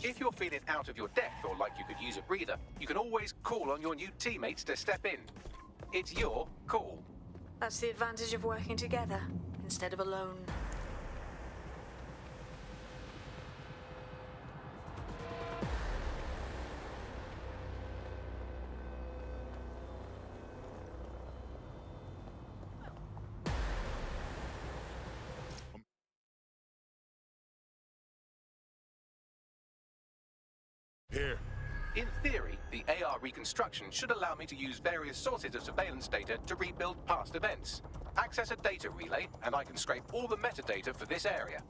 If you're feeling out of your depth or like you could use a breather, you can always call on your new teammates to step in. It's your call. That's the advantage of working together instead of alone. Here. In theory, the AR reconstruction should allow me to use various sources of surveillance data to rebuild past events. Access a data relay, and I can scrape all the metadata for this area.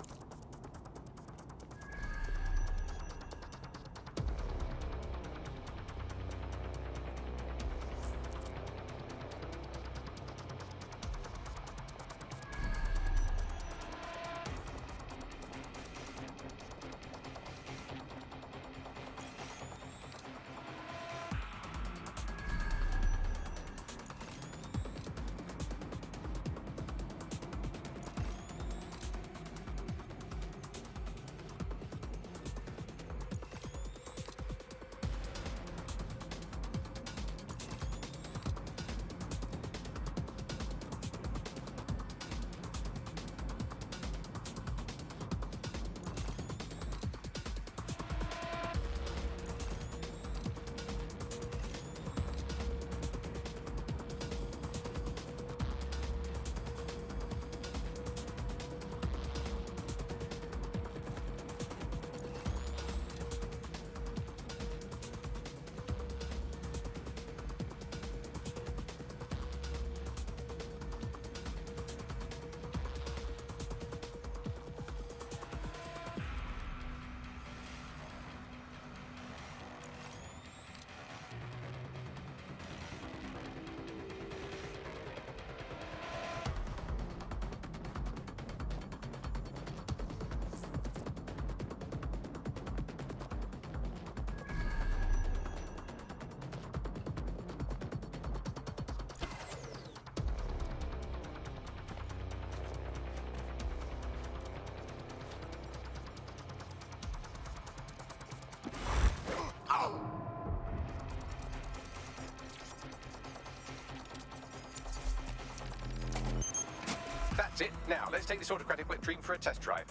That's it. Now, let's take this autocratic wet dream for a test drive.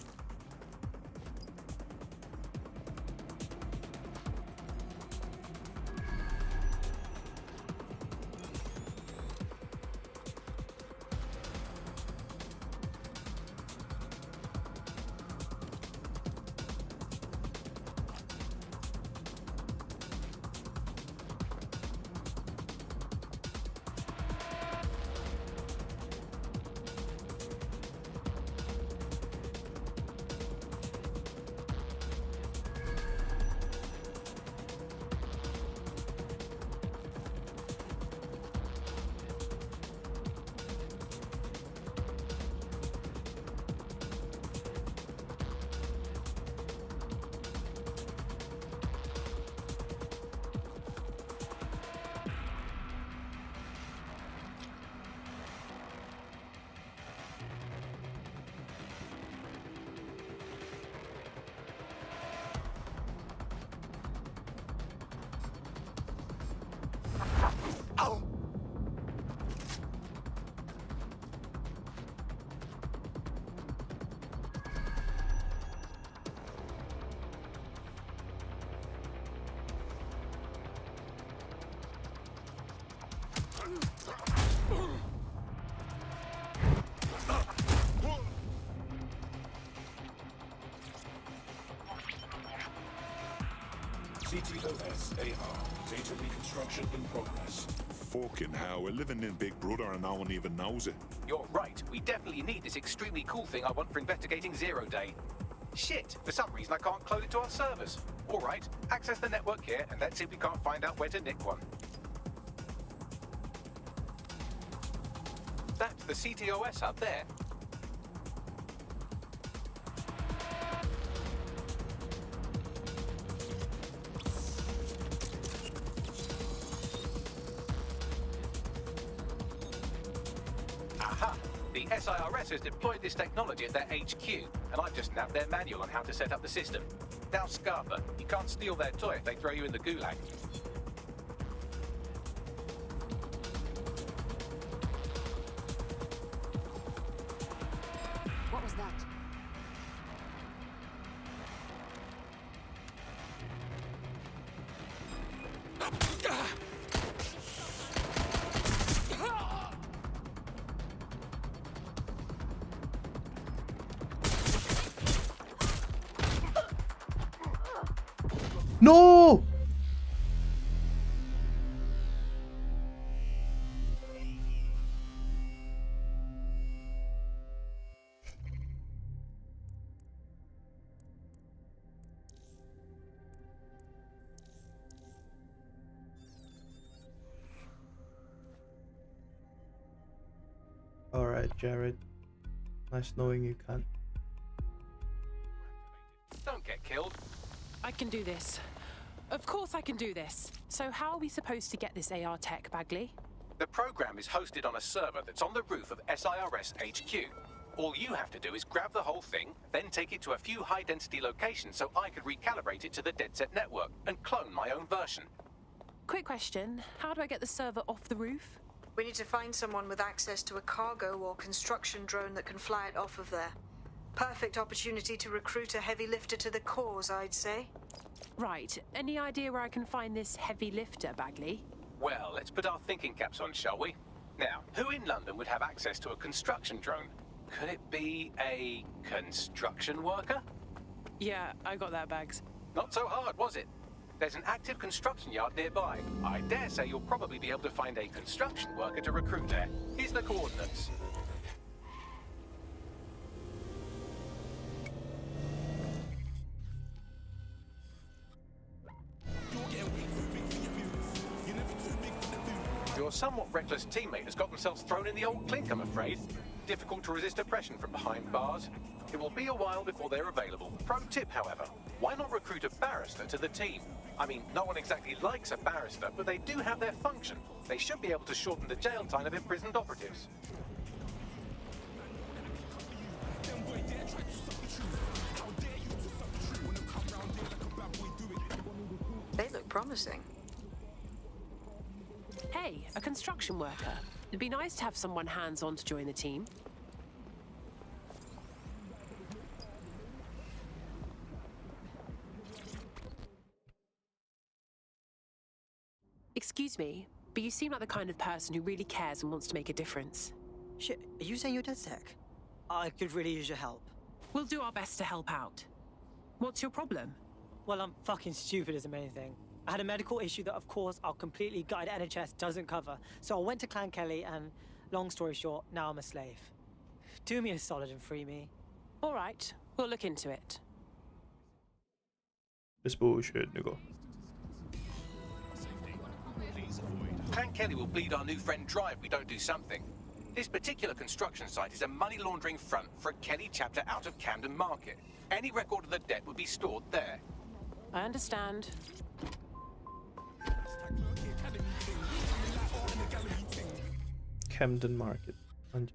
CTOS AR. Data reconstruction in progress. Fucking hell, we're living in Big Brother and no one even knows it. You're right. We definitely need this extremely cool thing I want for investigating Zero Day. Shit, for some reason I can't clone it to our servers. All right, access the network here, and let's see if we can't find out where to nick one. That's the CTOS hub there. Aha! The SIRS has deployed this technology at their HQ, and I've just nabbed their manual on how to set up the system. Now, Scarpa, you can't steal their toy if they throw you in the gulag. What was that? No! Alright, Jared. Nice knowing you can. Don't get killed. I can do this. Of course I can do this. So how are we supposed to get this AR tech, Bagley? The program is hosted on a server that's on the roof of SIRS HQ. All you have to do is grab the whole thing, then take it to a few high-density locations so I could recalibrate it to the DedSec network and clone my own version. Quick question. How do I get the server off the roof? We need to find someone with access to a cargo or construction drone that can fly it off of there. Perfect opportunity to recruit a heavy lifter to the cause, I'd say. Right. Any idea where I can find this heavy lifter, Bagley? Well, let's put our thinking caps on, shall we? Now, who in London would have access to a construction drone? Could it be a construction worker? Yeah, I got that, Bags. Not so hard, was it? There's an active construction yard nearby. I dare say you'll probably be able to find a construction worker to recruit there. Here's the coordinates. Your somewhat reckless teammate has got themselves thrown in the old clink, I'm afraid. Difficult to resist oppression from behind bars. It will be a while before they're available. Pro tip, however, why not recruit a barrister to the team? I mean, no one exactly likes a barrister, but they do have their function. They should be able to shorten the jail time of imprisoned operatives. They look promising. Hey, a construction worker. It'd be nice to have someone hands-on to join the team. Excuse me, but you seem like the kind of person who really cares and wants to make a difference. Shit, are you saying you're DedSec? I could really use your help. We'll do our best to help out. What's your problem? Well, I'm fucking stupid is the main thing. I had a medical issue that, of course, our completely gutted NHS doesn't cover. So I went to Clan Kelly and, long story short, now I'm a slave. Do me a solid and free me. All right, we'll look into it. This bullshit, nigga. Clan Kelly will bleed our new friend dry if we don't do something. This particular construction site is a money laundering front for a Kelly chapter out of Camden Market. Any record of the debt would be stored there. I understand. Camden Market. And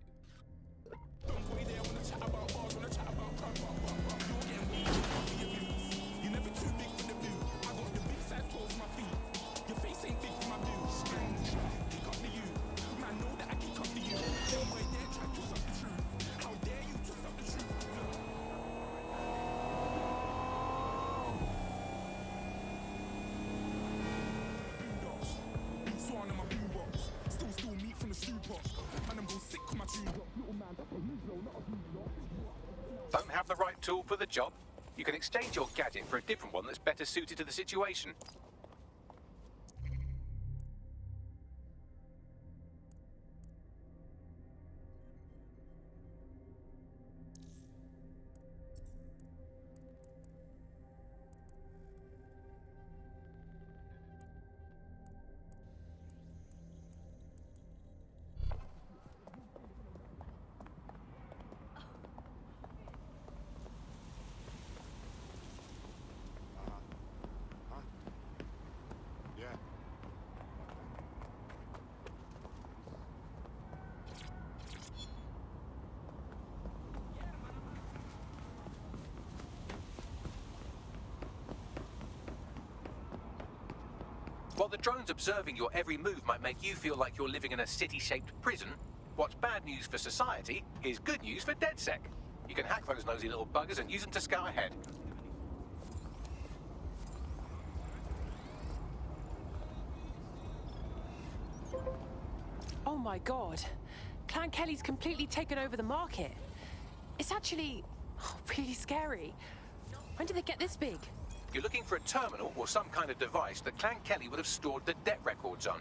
Don't have the right tool for the job? You can exchange your gadget for a different one that's better suited to the situation. Yeah. While the drones observing your every move might make you feel like you're living in a city-shaped prison, what's bad news for society is good news for DedSec. You can hack those nosy little buggers and use them to scout ahead. Oh my god. Clan Kelly's completely taken over the market. It's actually really scary. When did they get this big? You're looking for a terminal or some kind of device that Clan Kelly would have stored the debt records on.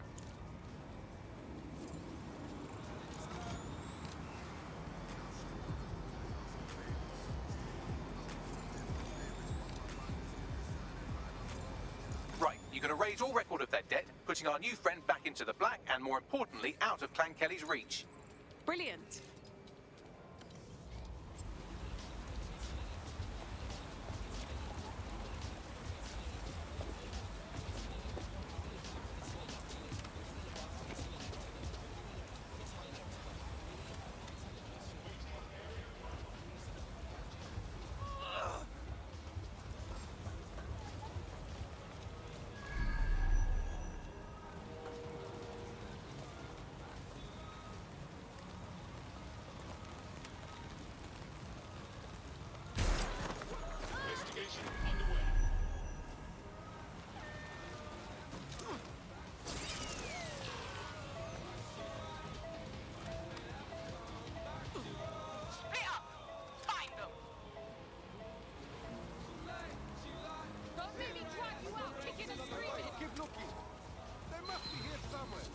Right, you're going to raise all record of that debt, putting our new friend back into the black and, more importantly, out of Clan Kelly's reach. Brilliant. Keep looking. They must be here somewhere.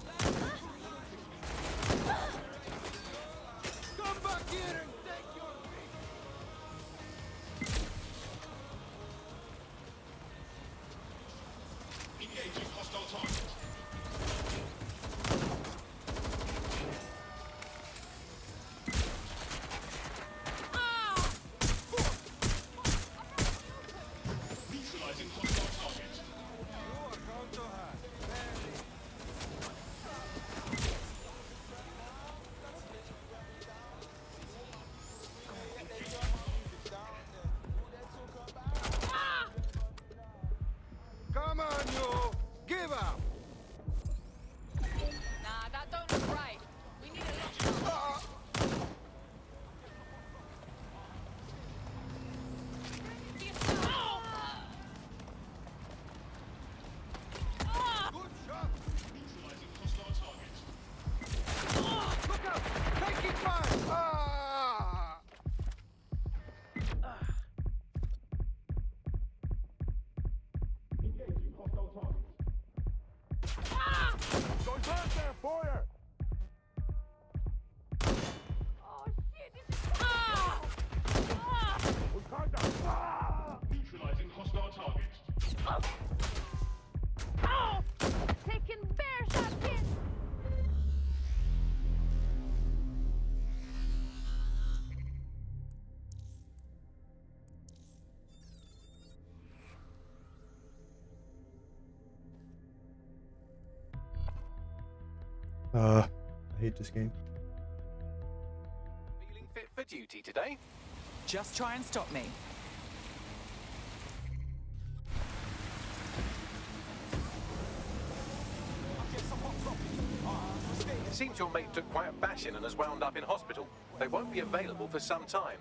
Come back here and take your pick. Engaging hostile target. Neutralizing hostile target. Come on, you! Give up! Nah, that don't look right. We need a lot. Good shot! Neutralizing hostile target. Look out! Taking fire! Ah! Engaging hostile target. Goes out there, fire! Oh shit, this is... Ah! Ah! Neutralizing hostile target. Oh! Taking bear shot, kid! I hate this game. Feeling fit for duty today? Just try and stop me. It seems your mate took quite a bashing and has wound up in hospital. They won't be available for some time.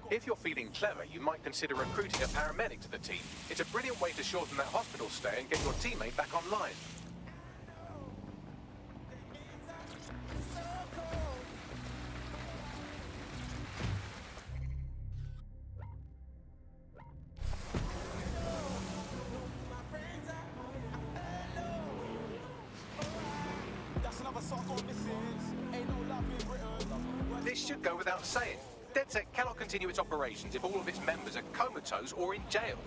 If you're feeling clever, you might consider recruiting a paramedic to the team. It's a brilliant way to shorten that hospital stay and get your teammate back online. This should go without saying. DedSec cannot continue its operations if all of its members are comatose or in jail.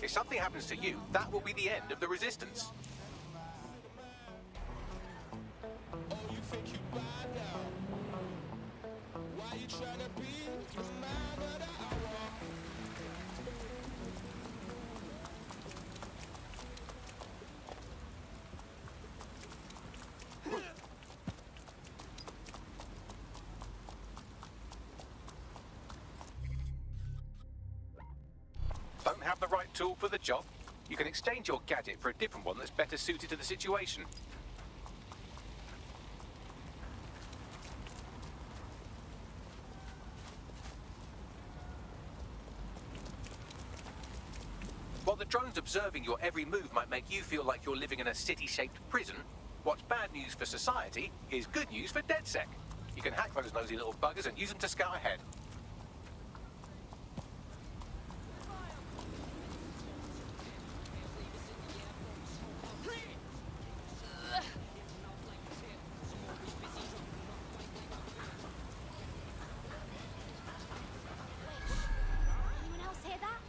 If something happens to you, that will be the end of the resistance. Don't have the right tool for the job? You can exchange your gadget for a different one that's better suited to the situation. While the drones observing your every move might make you feel like you're living in a city-shaped prison, what's bad news for society is good news for DedSec. You can hack those nosy little buggers and use them to scout ahead. Anyone else hear that?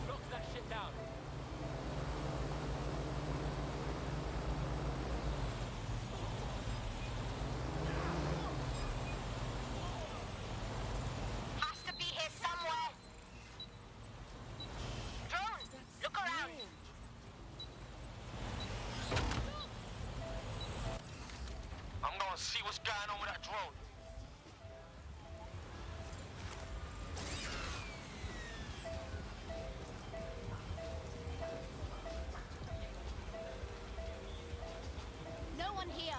Knock that shit down. Has to be here somewhere. Drone, look around. I'm gonna see what's going on with that drone. No one here.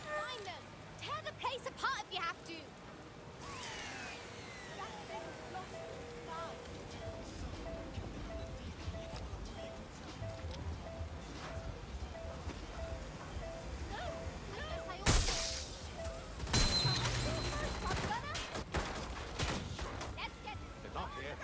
Find them. Tear the place apart if you have to. They're not here.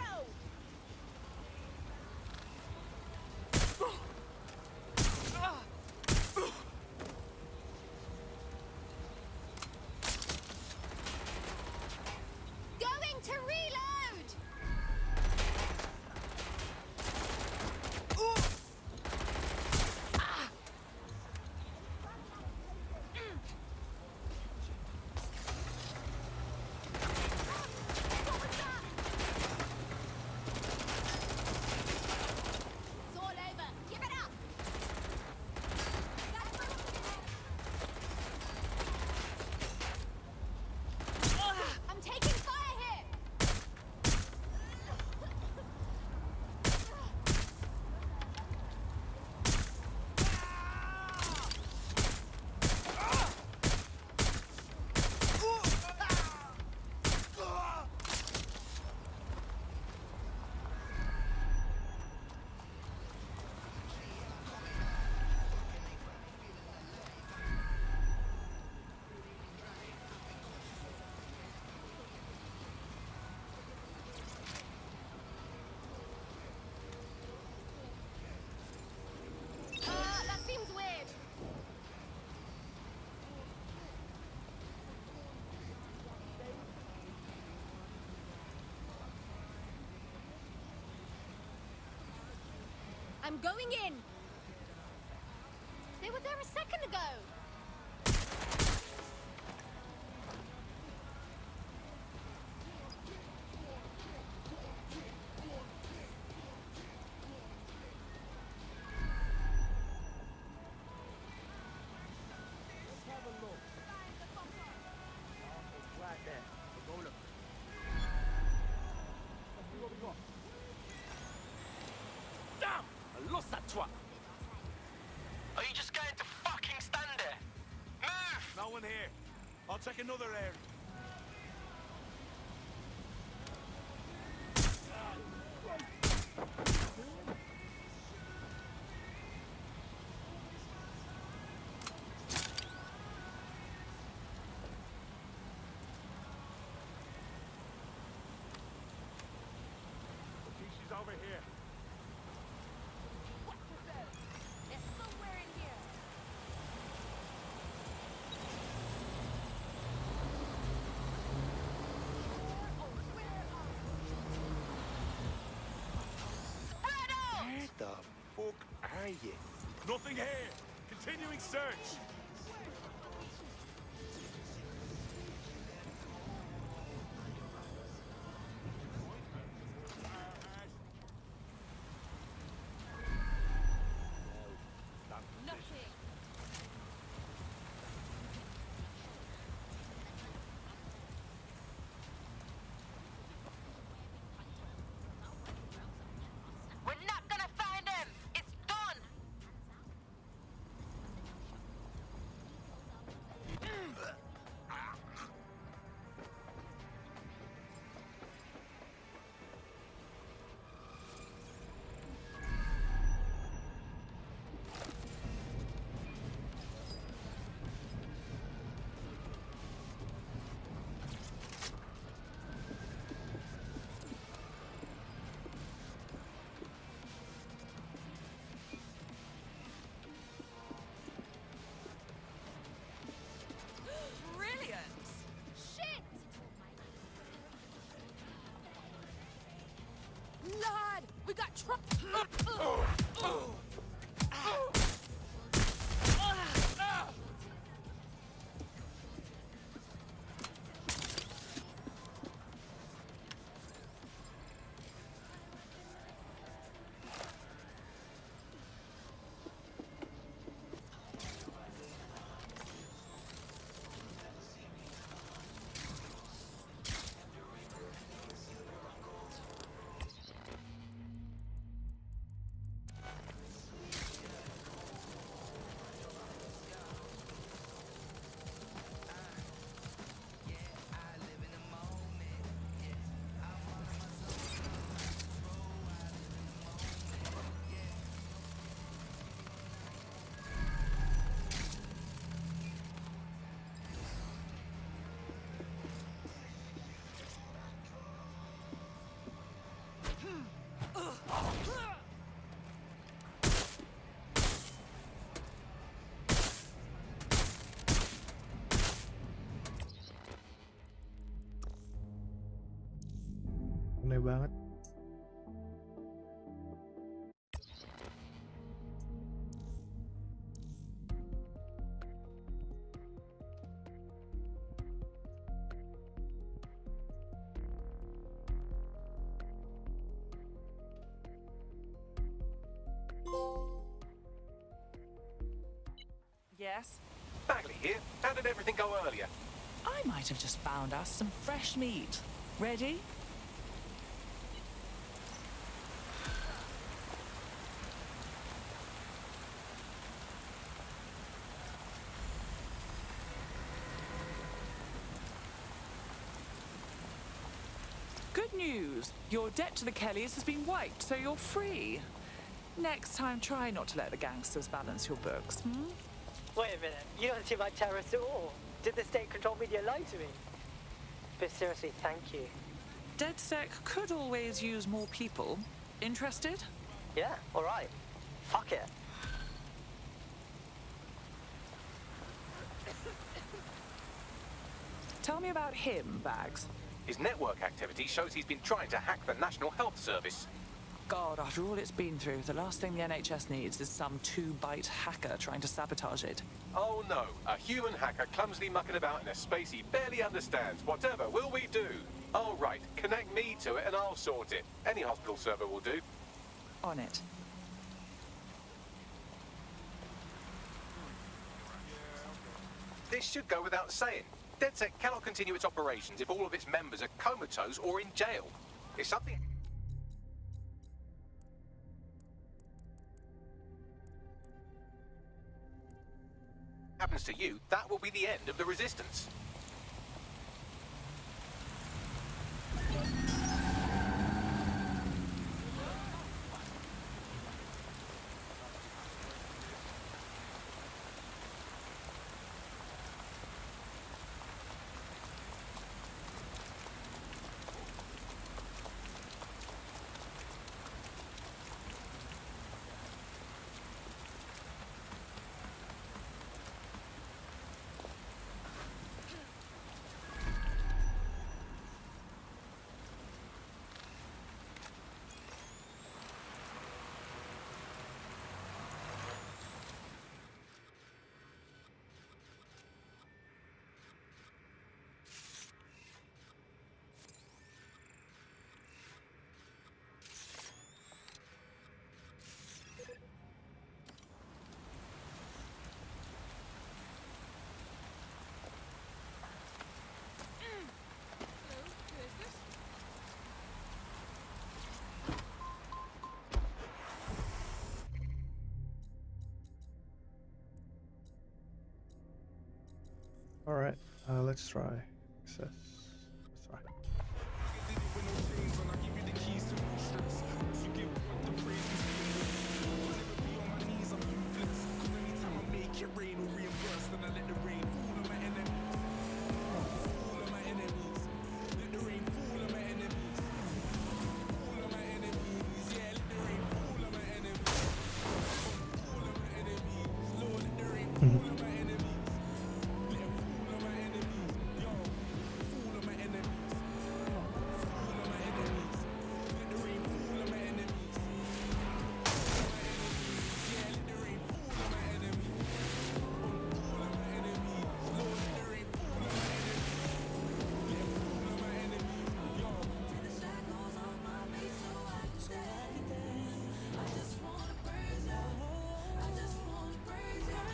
Going to reload! I'm going in. They were there a second ago. Damn! I lost that twat. Are you just going to fucking stand there? Move! No one here. I'll take another area. She's over here. There's somewhere in here. Where the fuck are you? Nothing here. Continuing search. Nothing. We're not gonna find him! It's done! Brilliant! Shit! Lord, we got trouble. Aneh banget. Yes? Bagley here. How did everything go earlier? I might have just found us some fresh meat. Ready? Good news. Your debt to the Kellys has been wiped, so you're free. Next time, try not to let the gangsters balance your books, hmm? Wait a minute, you don't seem like terrorists at all. Did the state-controlled media lie to me? But seriously, thank you. DedSec could always use more people. Interested? Yeah, all right. Fuck it. Tell me about him, Bags. His network activity shows he's been trying to hack the National Health Service. God, after all it's been through, the last thing the NHS needs is some two-byte hacker trying to sabotage it. Oh no, a human hacker clumsily mucking about in a space he barely understands. Whatever will we do? Oh right, connect me to it and I'll sort it. Any hospital server will do. On it. This should go without saying. DedSec cannot continue its operations if all of its members are comatose or in jail. If something happens to you, that will be the end of the resistance. All right, let's try access. Let's try.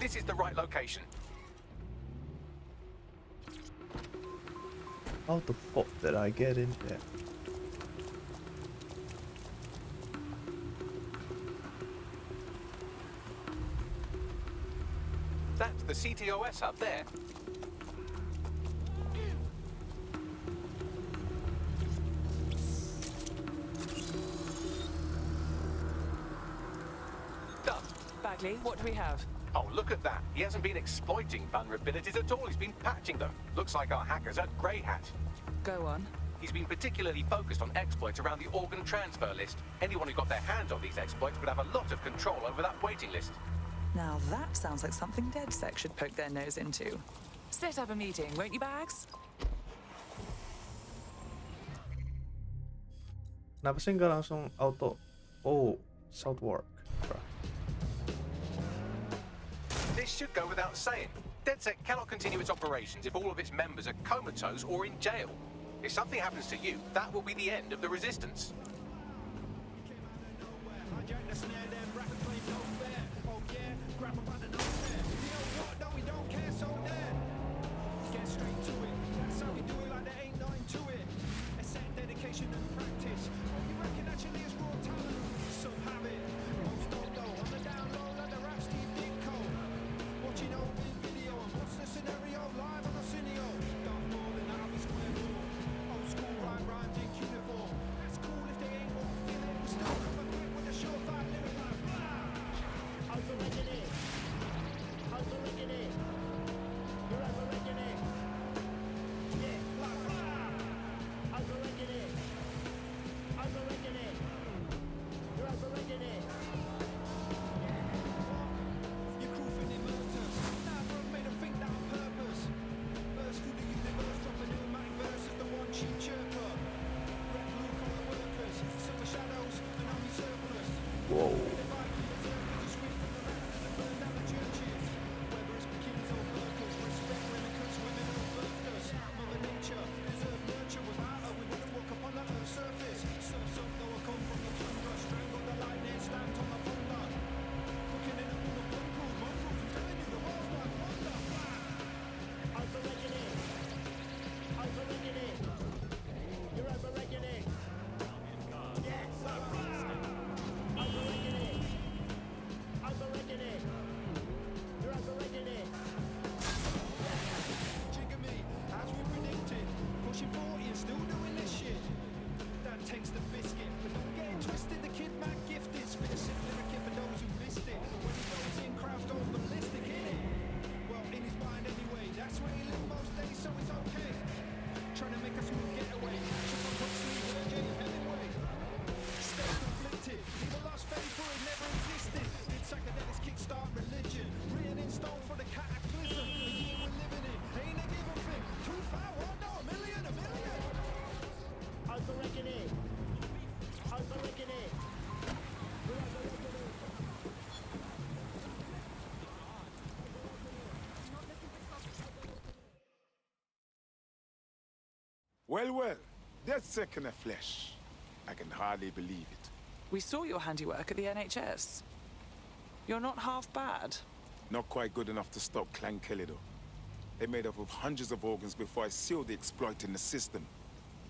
This is the right location. How the fuck did I get in there? That's the CTOS up there. Done. Bagley, what do we have? Oh, look at that. He hasn't been exploiting vulnerabilities at all. He's been patching them. Looks like our hacker's a grey hat. Go on. He's been particularly focused on exploits around the organ transfer list. Anyone who got their hands on these exploits would have a lot of control over that waiting list. Now that sounds like something DedSec should poke their nose into. Set up a meeting, won't you, Bags? Kenapa sih nggak langsung auto? Oh, Southwark. This should go without saying. DedSec cannot continue its operations if all of its members are comatose or in jail. If something happens to you, that will be the end of the resistance. Well, well, that's second of flesh. I can hardly believe it. We saw your handiwork at the NHS. You're not half bad. Not quite good enough to stop Clan Kelly, though. They made up of hundreds of organs before I sealed the exploit in the system.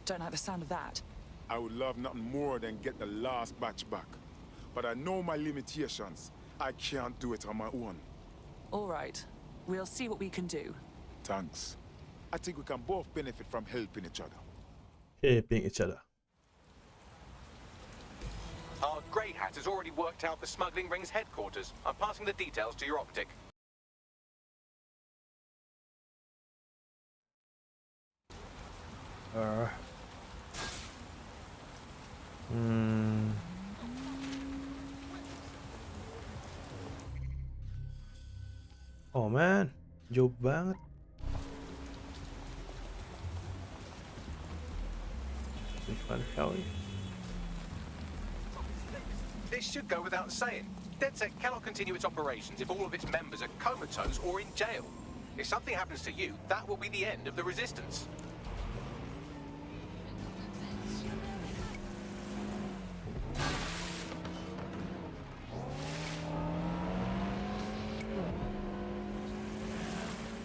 Don't like the sound of that. I would love nothing more than get the last batch back. But I know my limitations. I can't do it on my own. All right. We'll see what we can do. Thanks. I think we can both benefit from helping each other. Helping each other. Our Grey Hat has already worked out the smuggling ring's headquarters. I'm passing the details to your optic. Oh man, jauh banget. This should go without saying. DedSec cannot continue its operations if all of its members are comatose or in jail. If something happens to you, that will be the end of the resistance.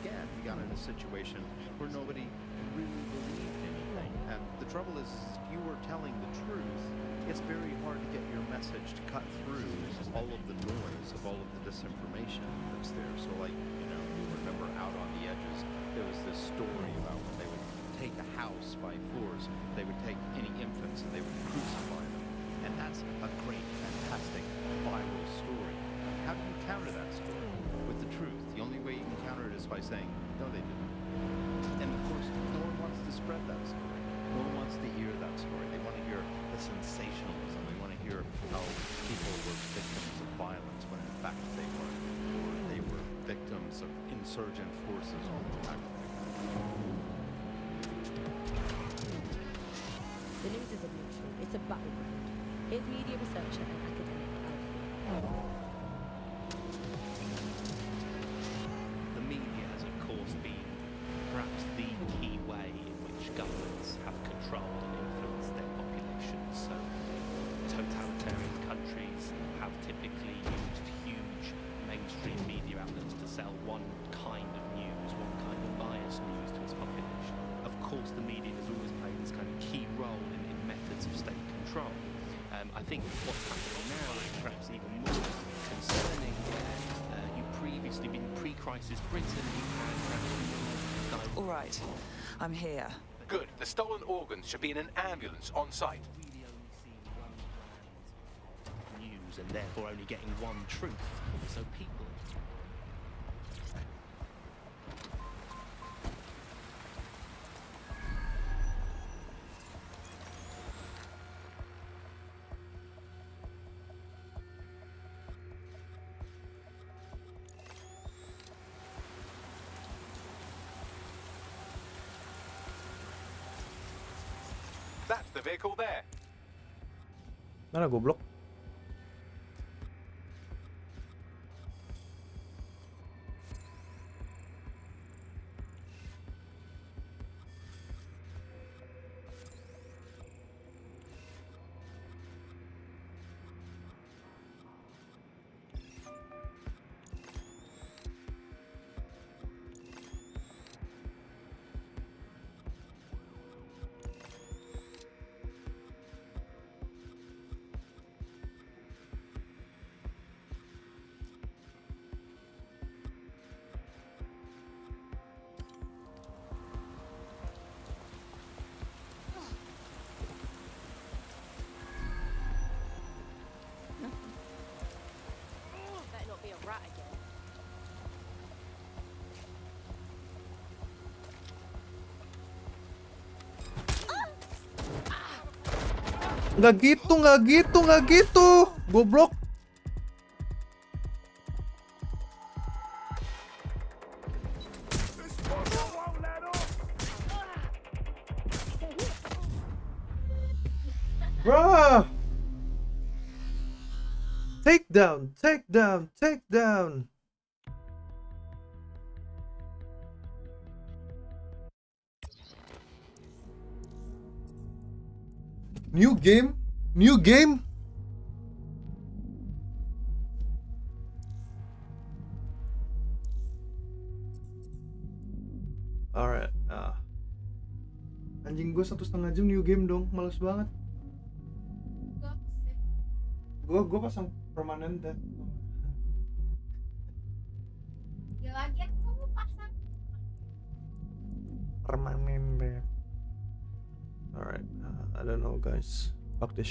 Again, we got in a situation where nobody really believed anything. And the trouble is, if you were telling the truth, it's very hard to get your message to cut through all of the noise of all of the disinformation that's there. So like, you know, you remember Out on the Edges, there was this story about when they would take a house by force, they would take any infants and they would crucify them. And that's a great, fantastic, viral story. How do you counter that story? With the truth. The only way you can counter it is by saying, no, they didn't. And of course, no one wants to spread that story. No one wants to hear that story. They want to hear the sensationalism. They want to hear how people were victims of violence when in fact they weren't. Or they were victims of insurgent forces or that kind of thing. The news isn't neutral. It's a battleground. Here's media researcher and academic Alfie. The media has, of course, been perhaps the key way in which governments have controlled and influenced their populations. So, totalitarian countries have typically used huge mainstream media outlets to sell one kind of news, one kind of biased news to its population. Of course, the media has always played this kind of key role in methods of state control. I think what's happening now is perhaps even more concerning. You've previously been pre-crisis Britain, you had perhaps... All right, I'm here. Good. The stolen organs should be in an ambulance on site. News and therefore only getting one truth. So people... That's the vehicle there. Mana goblok? Better not be a rat again. Nggak gitu, nggak gitu, nggak gitu. Goblok. Bruh. Take down, take down, take down. New game? New game? Alright, anjing gue 1,5 jam new game dong, males banget. Gue pasang permanen deh. Ya lagi aku pasang Permanen deh. Alright, I don't know guys. Fuck this shit.